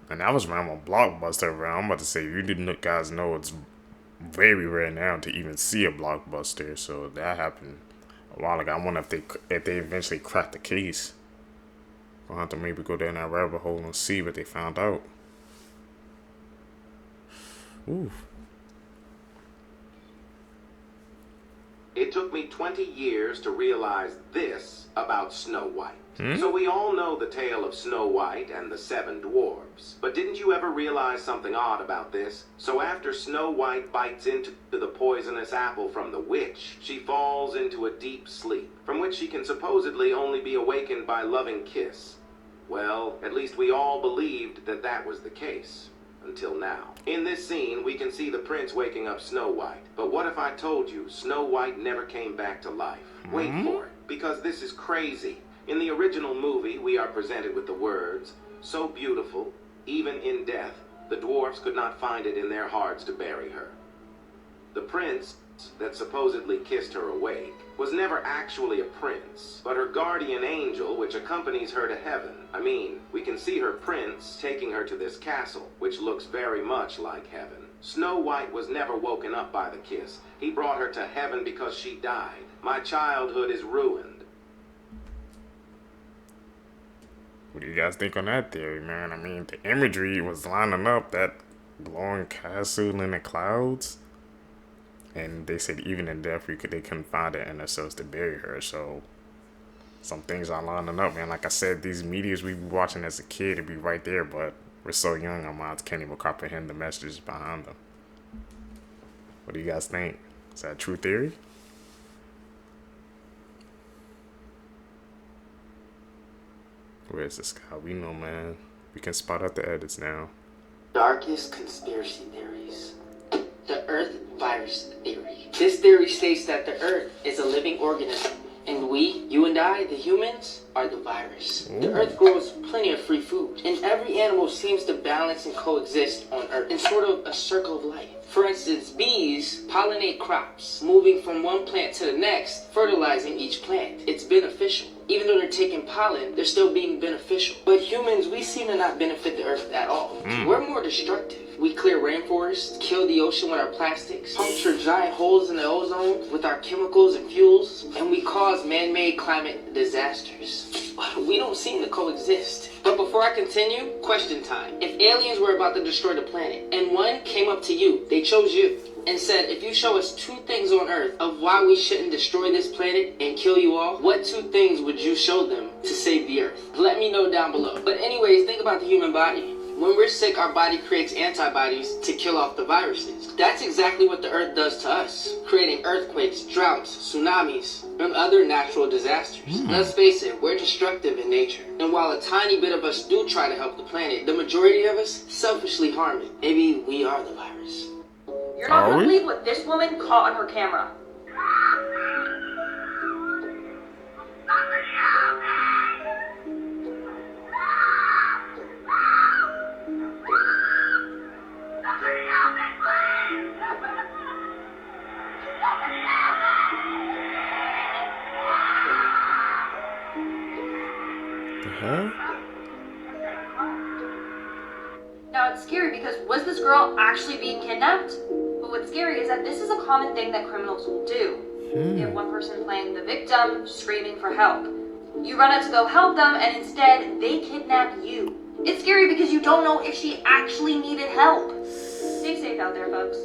And that was around on Blockbuster, bro. I'm about to say, you didn't guys know it's very rare now to even see a Blockbuster. So that happened a while ago. I wonder if they eventually cracked the case. I'll have to maybe go down that rabbit hole and see what they found out. Ooh. It took me 20 years to realize this about Snow White. So we all know the tale of Snow White and the 7 dwarves. But didn't you ever realize something odd about this? So after Snow White bites into the poisonous apple from the witch, she falls into a deep sleep, from which she can supposedly only be awakened by loving kiss. Well, at least we all believed that that was the case. Until now. In this scene, we can see the prince waking up Snow White. But what if I told you Snow White never came back to life? Wait for it, because this is crazy. In the original movie, we are presented with the words, "So beautiful, even in death, the dwarfs could not find it in their hearts to bury her." The prince that supposedly kissed her awake was never actually a prince, but her guardian angel which accompanies her to heaven. I mean, we can see her prince taking her to this castle, which looks very much like heaven. Snow White was never woken up by the kiss. He brought her to heaven because she died. My childhood is ruined. What do you guys think on that theory, man? I mean, the imagery was lining up, that glowing castle in the clouds. And they said even in death, they couldn't find it in themselves to bury her. So some things are lining up, man. Like I said, these medias we be watching as a kid, it'd be right there. But we're so young, our minds can't even comprehend the messages behind them. What do you guys think? Is that a true theory? Where's this guy? We know, man. We can spot out the edits now. Darkest conspiracy theories. The Earth virus theory. This theory states that the Earth is a living organism, and we, you and I, the humans, are the virus. The Earth grows plenty of free food, and every animal seems to balance and coexist on Earth in sort of a circle of life. For instance, bees pollinate crops, moving from one plant to the next, fertilizing each plant. It's beneficial. Even though they're taking pollen, they're still being beneficial. But humans, we seem to not benefit the Earth at all. We're more destructive. We clear rainforests, kill the ocean with our plastics, puncture giant holes in the ozone with our chemicals and fuels, and we cause man-made climate disasters. We don't seem to coexist. But before I continue, question time. If aliens were about to destroy the planet, and one came up to you, they chose you, and said, if you show us 2 things on Earth of why we shouldn't destroy this planet and kill you all, what 2 things would you show them to save the Earth? Let me know down below. But anyways, think about the human body. When we're sick, our body creates antibodies to kill off the viruses. That's exactly what the Earth does to us, creating earthquakes, droughts, tsunamis, and other natural disasters. Let's face it, we're destructive in nature. And while a tiny bit of us do try to help the planet, the majority of us selfishly harm it. Maybe we are the virus. You're not gonna believe what this woman caught on her camera. Now it's scary because was this girl actually being kidnapped? But what's scary is that this is a common thing that criminals will do. You have one person playing the victim, screaming for help. You run out to go help them, and instead, they kidnap you. It's scary because you don't know if she actually needed help. Stay safe out there, folks.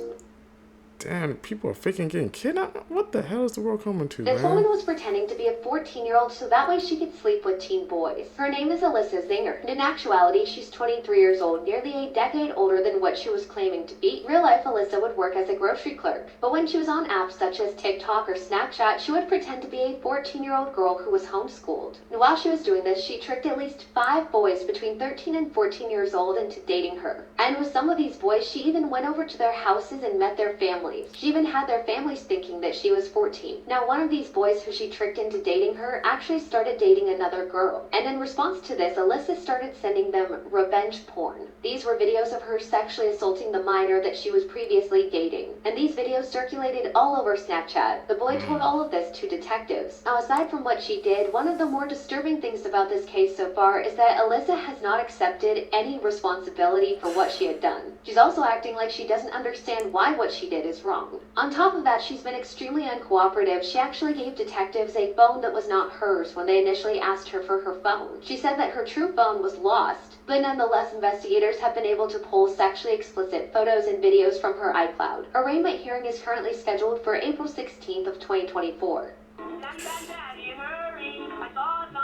Damn, people are faking getting kidnapped? What the hell is the world coming to, This man? woman was pretending to be a 14-year-old so that way she could sleep with teen boys. Her name is Alyssa Zinger, and in actuality, she's 23 years old, nearly a decade older than what she was claiming to be. In real life, Alyssa would work as a grocery clerk, but when she was on apps such as TikTok or Snapchat, she would pretend to be a 14-year-old girl who was homeschooled. And while she was doing this, she tricked at least 5 boys between 13 and 14 years old into dating her. And with some of these boys, she even went over to their houses and met their families. She even had their families thinking that she was 14. Now, one of these boys who she tricked into dating her actually started dating another girl. And in response to this, Alyssa started sending them revenge porn. These were videos of her sexually assaulting the minor that she was previously dating. And these videos circulated all over Snapchat. The boy told all of this to detectives. Now, aside from what she did, one of the more disturbing things about this case so far is that Alyssa has not accepted any responsibility for what she had done. She's also acting like she doesn't understand why what she did is wrong. On top of that, she's been extremely uncooperative. She actually gave detectives a phone that was not hers when they initially asked her for her phone. She said that her true phone was lost, but nonetheless, investigators have been able to pull sexually explicit photos and videos from her iCloud. Her arraignment hearing is currently scheduled for April 16th of 2024.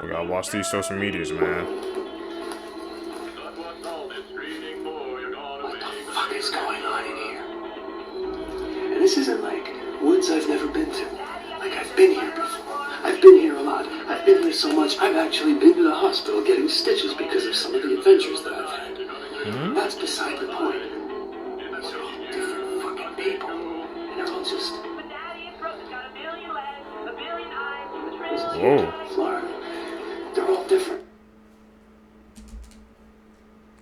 We gotta watch these social medias, man. What the fuck is going on in here? And this isn't like woods I've never been to. Like, I've been here before. I've been here a lot. I've been here so much, I've actually been to the hospital getting stitches because of some of the adventures that I've had. That's beside the point. We're all different fucking people. And they're all just... Whoa. Florida. They're all different.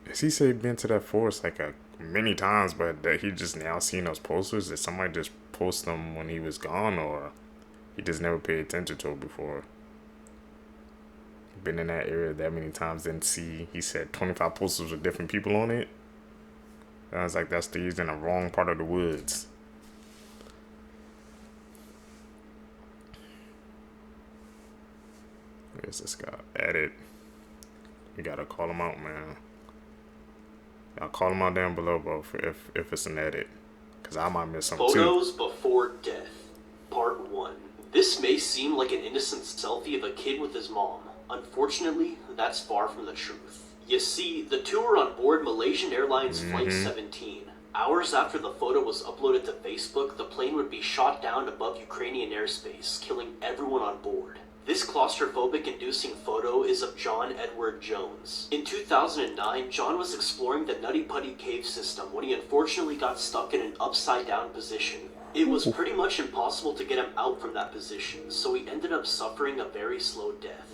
Does he say he's been to that forest like many times, but that he just now seen those posters? Did somebody just post them when he was gone, or he just never paid attention to it before? Been in that area that many times, didn't see. He said 25 posters with different people on it. I was like, he's in the wrong part of the woods. Where's this guy? Edit. We gotta call him out, man. I'll call him out down below, bro, if it's an edit, because I might miss something too. Photos before death, part 1. This may seem like an innocent selfie of a kid with his mom. Unfortunately, that's far from the truth. You see, the two were on board Malaysian Airlines Flight 17. Hours after the photo was uploaded to Facebook, the plane would be shot down above Ukrainian airspace, killing everyone on board. This claustrophobic-inducing photo is of John Edward Jones. In 2009, John was exploring the Nutty Putty cave system when he unfortunately got stuck in an upside-down position. It was pretty much impossible to get him out from that position, so he ended up suffering a very slow death.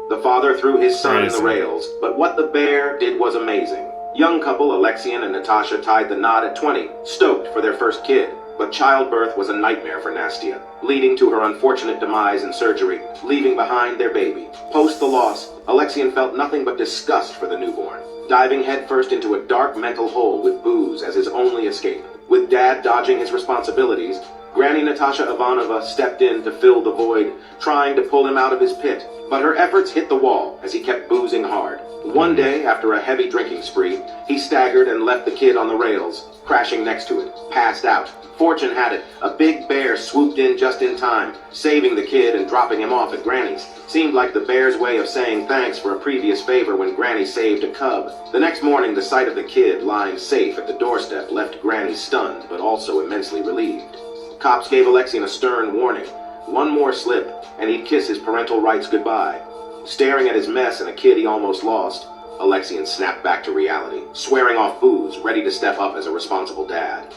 The father threw his son in the rails, but what the bear did was amazing. Young couple Alexian and Natasha tied the knot at 20, stoked for their first kid. But childbirth was a nightmare for Nastia, leading to her unfortunate demise in surgery, leaving behind their baby. Post the loss, Alexian felt nothing but disgust for the newborn, diving headfirst into a dark mental hole with booze as his only escape. With Dad dodging his responsibilities, Granny Natasha Ivanova stepped in to fill the void, trying to pull him out of his pit. But her efforts hit the wall as he kept boozing hard. One day, after a heavy drinking spree, he staggered and left the kid on the rails, crashing next to it, passed out. Fortune had it, a big bear swooped in just in time, saving the kid and dropping him off at Granny's. Seemed like the bear's way of saying thanks for a previous favor when Granny saved a cub. The next morning, the sight of the kid lying safe at the doorstep left Granny stunned, but also immensely relieved. Cops gave Alexian a stern warning. One more slip, and he'd kiss his parental rights goodbye. Staring at his mess and a kid he almost lost, Alexian snapped back to reality, swearing off booze, ready to step up as a responsible dad.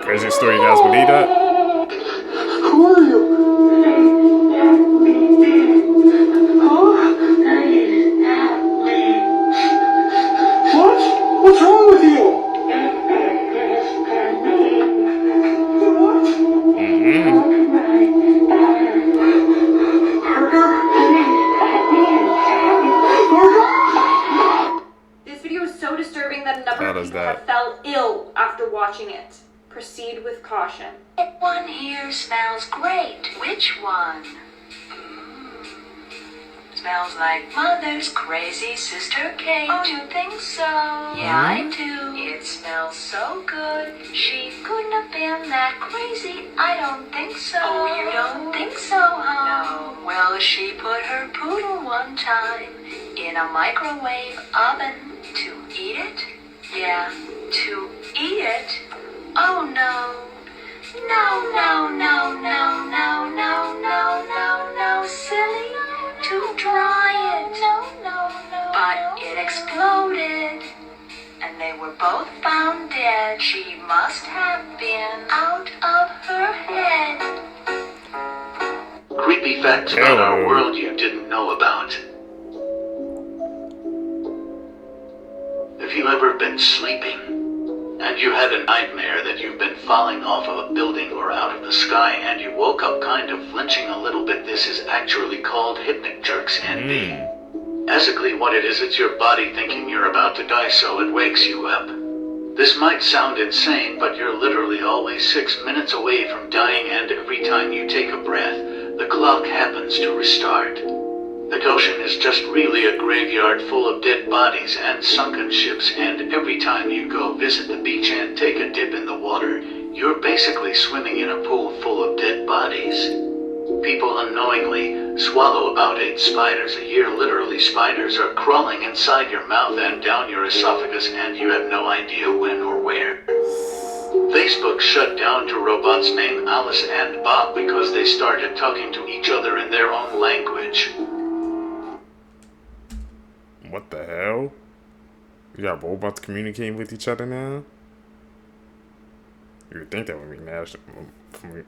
Crazy story, you guys believe that? Who are you? What? What's wrong with you? This video is so disturbing that a number of people that? have fell ill after watching it. Proceed with caution. One here smells great. Which one? Smells like Mother's crazy sister Kate. Oh, you think so? Yeah, I do. It smells so good. She couldn't have been that crazy. I don't think so. Oh, you don't think so, huh? No. Well, she put her poodle one time in a microwave oven to eat it. Yeah, to eat it. Oh no. No, no, no, no, no, no, no, no, no, silly. To dry it. No, no, no. But it exploded. And they were both found dead. She must have been out of her head. Creepy facts about our world you didn't know about. Have you ever been sleeping and you had a nightmare that you've been falling off of a building or out of the sky and you woke up kind of flinching a little bit? This is actually called hypnic jerks, NB. Basically what it is, it's your body thinking you're about to die, so it wakes you up. This might sound insane, but you're literally always 6 minutes away from dying, and every time you take a breath, the clock happens to restart. The ocean is just really a graveyard full of dead bodies and sunken ships, and every time you go visit the beach and take a dip in the water, you're basically swimming in a pool full of dead bodies. People unknowingly swallow about 8 spiders a year. Literally, spiders are crawling inside your mouth and down your esophagus, and you have no idea when or where. Facebook shut down two robots named Alice and Bob because they started talking to each other in their own language. What the hell? You got robots communicating with each other now? You would think that would be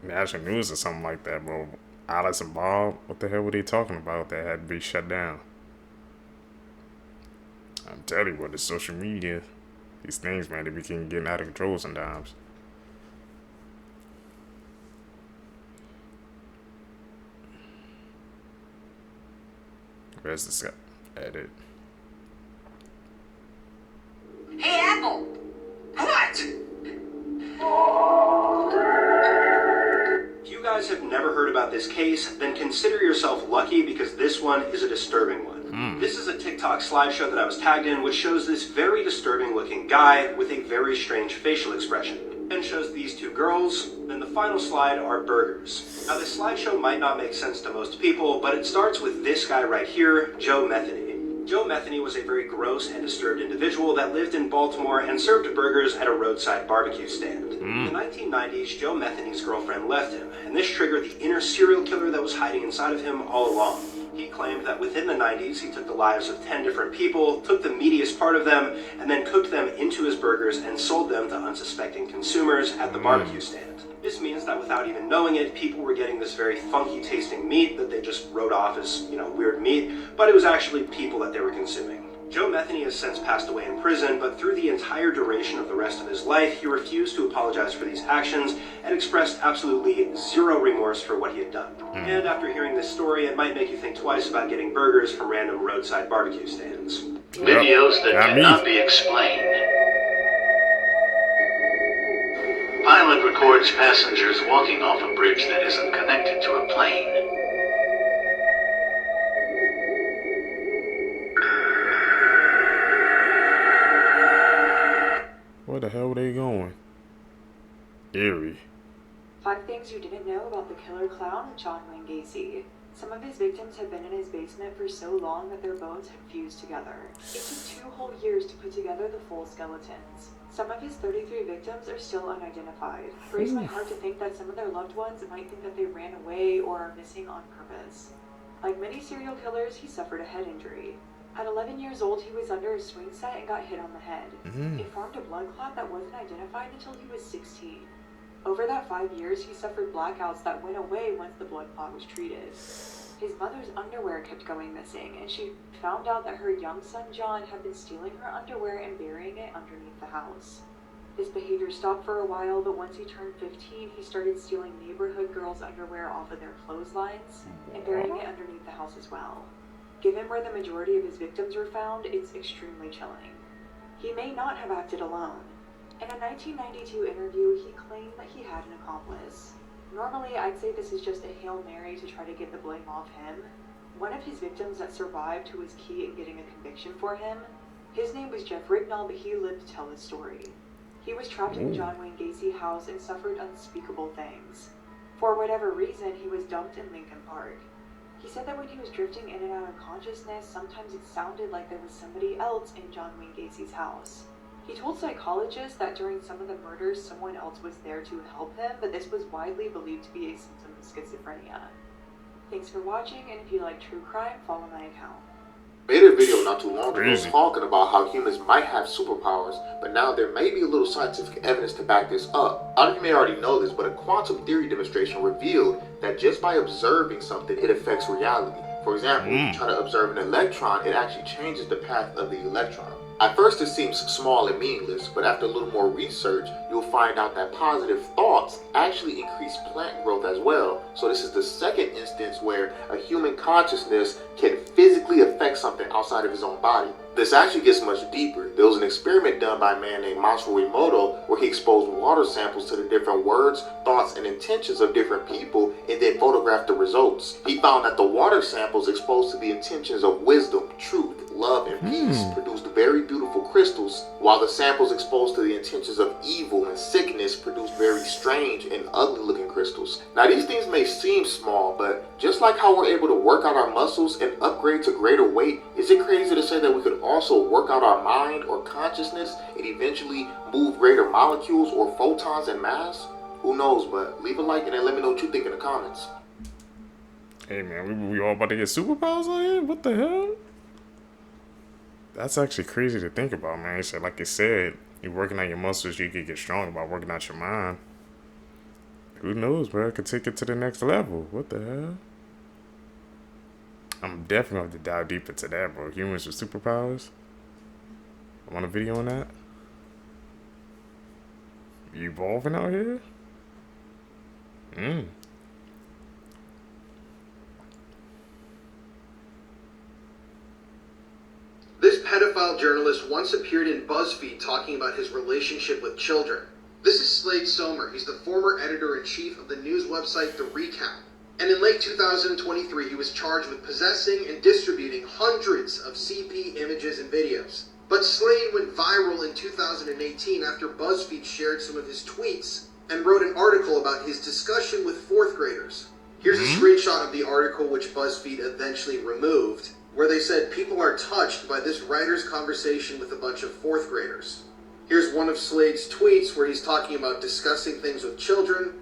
national news or something like that, bro. Alice and Bob, what the hell were they talking about that had to be shut down? I'm telling you what, the social media, these things, man, they became getting out of control sometimes. Where's this guy? Edit. Hey, Apple! What? If you guys have never heard about this case, then consider yourself lucky because this one is a disturbing one. This is a TikTok slideshow that I was tagged in, which shows this very disturbing looking guy with a very strange facial expression. And shows these two girls, then the final slide are burgers. Now this slideshow might not make sense to most people, but it starts with this guy right here, Joe Metheny. Joe Metheny was a very gross and disturbed individual that lived in Baltimore and served burgers at a roadside barbecue stand. In the 1990s, Joe Metheny's girlfriend left him, and this triggered the inner serial killer that was hiding inside of him all along. He claimed that within the 90s, he took the lives of 10 different people, took the meatiest part of them, and then cooked them into his burgers and sold them to unsuspecting consumers at the barbecue stand. This means that without even knowing it, people were getting this very funky tasting meat that they just wrote off as, weird meat, but it was actually people that they were consuming. Joe Metheny has since passed away in prison, but through the entire duration of the rest of his life, he refused to apologize for these actions and expressed absolutely zero remorse for what he had done. And after hearing this story, it might make you think twice about getting burgers from random roadside barbecue stands. Videos that cannot be explained. Pilot records passengers walking off a bridge that isn't connected to a plane. Where the hell were they going? Eerie. 5 things you didn't know about the killer clown, John Wayne Gacy. Some of his victims had been in his basement for so long that their bones had fused together. It took 2 whole years to put together the full skeletons. Some of his 33 victims are still unidentified. It breaks my heart to think that some of their loved ones might think that they ran away or are missing on purpose. Like many serial killers, he suffered a head injury. At 11 years old, he was under a swing set and got hit on the head. It formed a blood clot that wasn't identified until he was 16. Over that 5 years, he suffered blackouts that went away once the blood clot was treated. His mother's underwear kept going missing, and she found out that her young son John had been stealing her underwear and burying it underneath the house. His behavior stopped for a while, but once he turned 15, he started stealing neighborhood girls' underwear off of their clotheslines and burying it underneath the house as well. Given where the majority of his victims were found, it's extremely chilling. He may not have acted alone. In a 1992 interview, he claimed that he had an accomplice. Normally, I'd say this is just a Hail Mary to try to get the blame off him. One of his victims that survived, who was key in getting a conviction for him, his name was Jeff Rignall, but he lived to tell his story. He was trapped in the John Wayne Gacy house and suffered unspeakable things. For whatever reason, he was dumped in Lincoln Park. He said that when he was drifting in and out of consciousness, sometimes it sounded like there was somebody else in John Wayne Gacy's house. He told psychologists that during some of the murders, someone else was there to help him, but this was widely believed to be a symptom of schizophrenia. Thanks for watching, and if you like true crime, follow my account. Made a video not too long ago talking about how humans might have superpowers, but now there may be a little scientific evidence to back this up. A lot of you may already know this, but a quantum theory demonstration revealed that just by observing something, it affects reality. For example, if you try to observe an electron, it actually changes the path of the electron. At first it seems small and meaningless, but after a little more research, you'll find out that positive thoughts actually increase plant growth as well. So this is the second instance where a human consciousness can physically affect something outside of his own body. This actually gets much deeper. There was an experiment done by a man named Masaru Emoto where he exposed water samples to the different words, thoughts, and intentions of different people and then photographed the results. He found that the water samples exposed to the intentions of wisdom, truth, love, and peace produced very beautiful crystals, while the samples exposed to the intentions of evil and sickness produced very strange and ugly looking crystals. Now these things may seem small, but just like how we're able to work out our muscles and upgrade to greater weight, is it crazy to say that we could also work out our mind or consciousness and eventually move greater molecules or photons in mass? Who knows, but leave a like and then let me know what you think in the comments. Hey man, we all about to get superpowers on here? What the hell? That's actually crazy to think about, man. So like I said, you're working out your muscles, you could get stronger by working out your mind. Who knows, bro? I could take it to the next level. What the hell? I'm definitely going to dive deep into that, bro. Humans with superpowers. I want a video on that. You evolving out here? This pedophile journalist once appeared in BuzzFeed talking about his relationship with children. This is Slade Somer. He's the former editor-in-chief of the news website The Recount. And in late 2023, he was charged with possessing and distributing hundreds of CP images and videos. But Slade went viral in 2018 after BuzzFeed shared some of his tweets and wrote an article about his discussion with fourth graders. Here's a screenshot of the article which BuzzFeed eventually removed. where they said people are touched by this writer's conversation with a bunch of 4th graders. Here's one of Slade's tweets where he's talking about discussing things with children.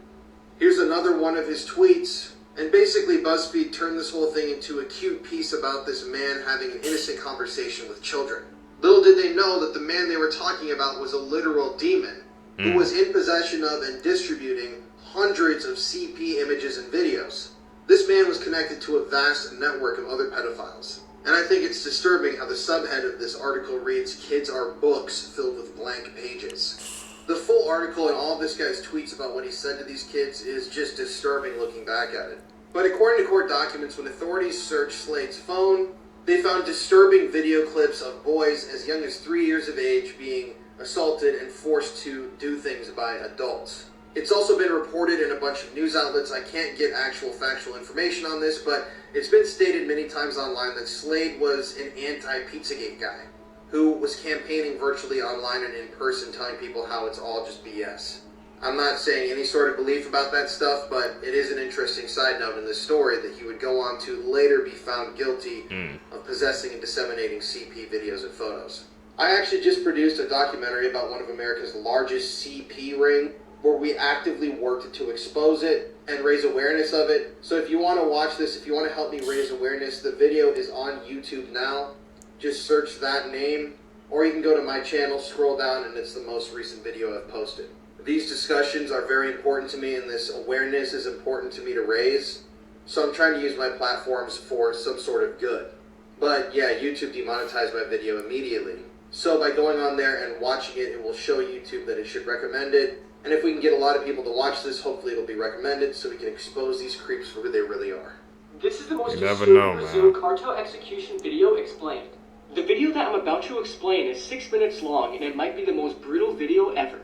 Here's another one of his tweets. And basically BuzzFeed turned this whole thing into a cute piece about this man having an innocent conversation with children. Little did they know that the man they were talking about was a literal demon who was in possession of and distributing hundreds of CP images and videos. This man was connected to a vast network of other pedophiles. And I think it's disturbing how the subhead of this article reads, "Kids are books filled with blank pages." The full article and all of this guy's tweets about what he said to these kids is just disturbing looking back at it. But according to court documents, when authorities searched Slade's phone, they found disturbing video clips of boys as young as 3 years of age being assaulted and forced to do things by adults. It's also been reported in a bunch of news outlets. I can't get actual factual information on this, but it's been stated many times online that Slade was an anti-Pizzagate guy who was campaigning virtually online and in person, telling people how it's all just BS. I'm not saying any sort of belief about that stuff, but it is an interesting side note in this story that he would go on to later be found guilty of possessing and disseminating CP videos and photos. I actually just produced a documentary about one of America's largest CP ring, where we actively worked to expose it and raise awareness of it. So if you want to watch this, if you want to help me raise awareness, the video is on YouTube now. Just search that name, or you can go to my channel, scroll down, and it's the most recent video I've posted. These discussions are very important to me, and this awareness is important to me to raise. So I'm trying to use my platforms for some sort of good. But yeah, YouTube demonetized my video immediately. So by going on there and watching it, it will show YouTube that it should recommend it. And if we can get a lot of people to watch this, hopefully it'll be recommended so we can expose these creeps for who they really are. This is the most You never know, Brazil man. cartel execution video explained. The video that I'm about to explain is 6 minutes long, and it might be the most brutal video ever.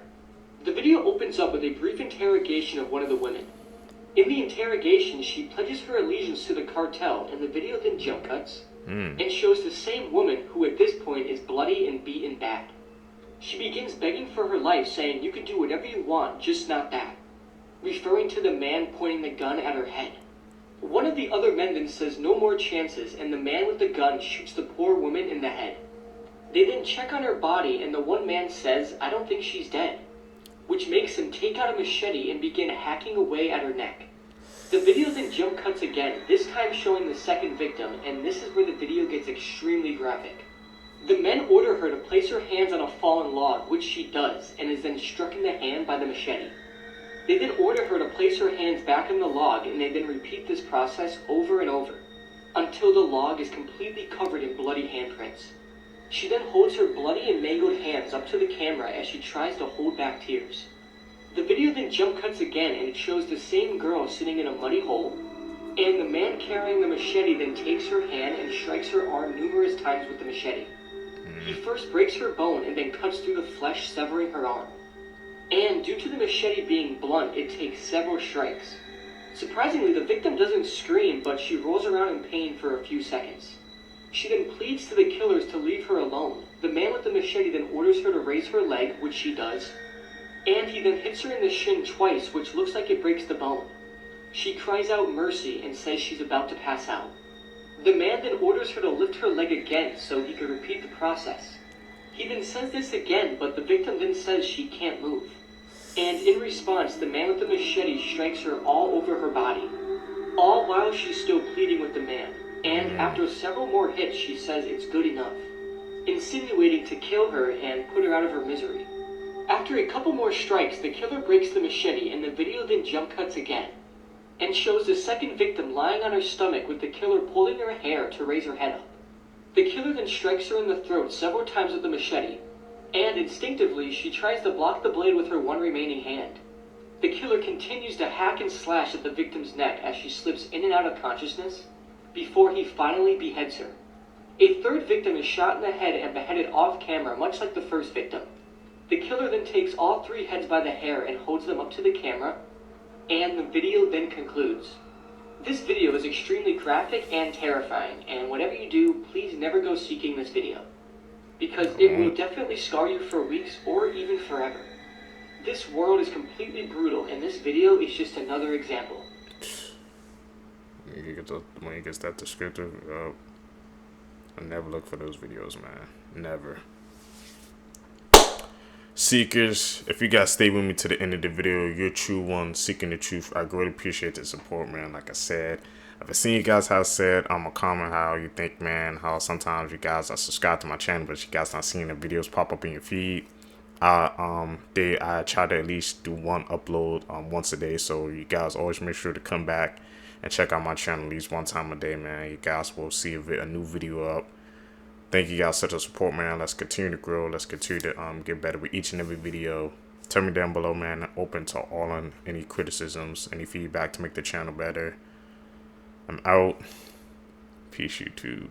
The video opens up with a brief interrogation of one of the women. In the interrogation, she pledges her allegiance to the cartel, and the video then jump cuts and shows the same woman who at this point is bloody and beaten bad. She begins begging for her life, saying, "You can do whatever you want, just not that," referring to the man pointing the gun at her head. One of the other men then says no more chances, and the man with the gun shoots the poor woman in the head. They then check on her body, and the one man says, "I don't think she's dead," which makes him take out a machete and begin hacking away at her neck. The video then jump cuts again, this time showing the second victim, and this is where the video gets extremely graphic. The men order her to place her hands on a fallen log, which she does, and is then struck in the hand by the machete. They then order her to place her hands back on the log, and they then repeat this process over and over, until the log is completely covered in bloody handprints. She then holds her bloody and mangled hands up to the camera as she tries to hold back tears. The video then jump cuts again, and it shows the same girl sitting in a muddy hole, and the man carrying the machete then takes her hand and strikes her arm numerous times with the machete. He first breaks her bone and then cuts through the flesh, severing her arm. And due to the machete being blunt, it takes several strikes. Surprisingly, the victim doesn't scream, but she rolls around in pain for a few seconds. She then pleads to the killers to leave her alone. The man with the machete then orders her to raise her leg, which she does, and he then hits her in the shin twice, which looks like it breaks the bone. She cries out mercy and says she's about to pass out. The man then orders her to lift her leg again so he could repeat the process. He then says this again, but the victim then says she can't move. And in response, the man with the machete strikes her all over her body, all while she's still pleading with the man. And after several more hits, she says it's good enough, insinuating to kill her and put her out of her misery. After a couple more strikes, the killer breaks the machete, and the video then jump cuts again, and shows the second victim lying on her stomach with the killer pulling her hair to raise her head up. The killer then strikes her in the throat several times with the machete, and instinctively she tries to block the blade with her one remaining hand. The killer continues to hack and slash at the victim's neck as she slips in and out of consciousness before he finally beheads her. A third victim is shot in the head and beheaded off camera, much like the first victim. The killer then takes all three heads by the hair and holds them up to the camera, and the video then concludes. This video is extremely graphic and terrifying, and whatever you do, please never go seeking this video, because it will definitely scar you for weeks or even forever. This world is completely brutal, and this video is just another example. When you get that descriptive, I never look for those videos, man. Never. Seekers, if you guys stay with me to the end of the video, you're true one seeking the truth. I greatly appreciate the support, man. Like I said, if I seen you guys have said, I'm gonna comment how you think, man, how sometimes you guys are subscribed to my channel, but you guys not seeing the videos pop up in your feed. I try to at least do one upload once a day, so you guys always make sure to come back and check out my channel at least one time a day, man. You guys will see a new video up. Thank you guys for the support, man. Let's continue to grow. Let's continue to get better with each and every video. Tell me down below, man. Open to all on any criticisms, any feedback to make the channel better. I'm out. Peace, YouTube.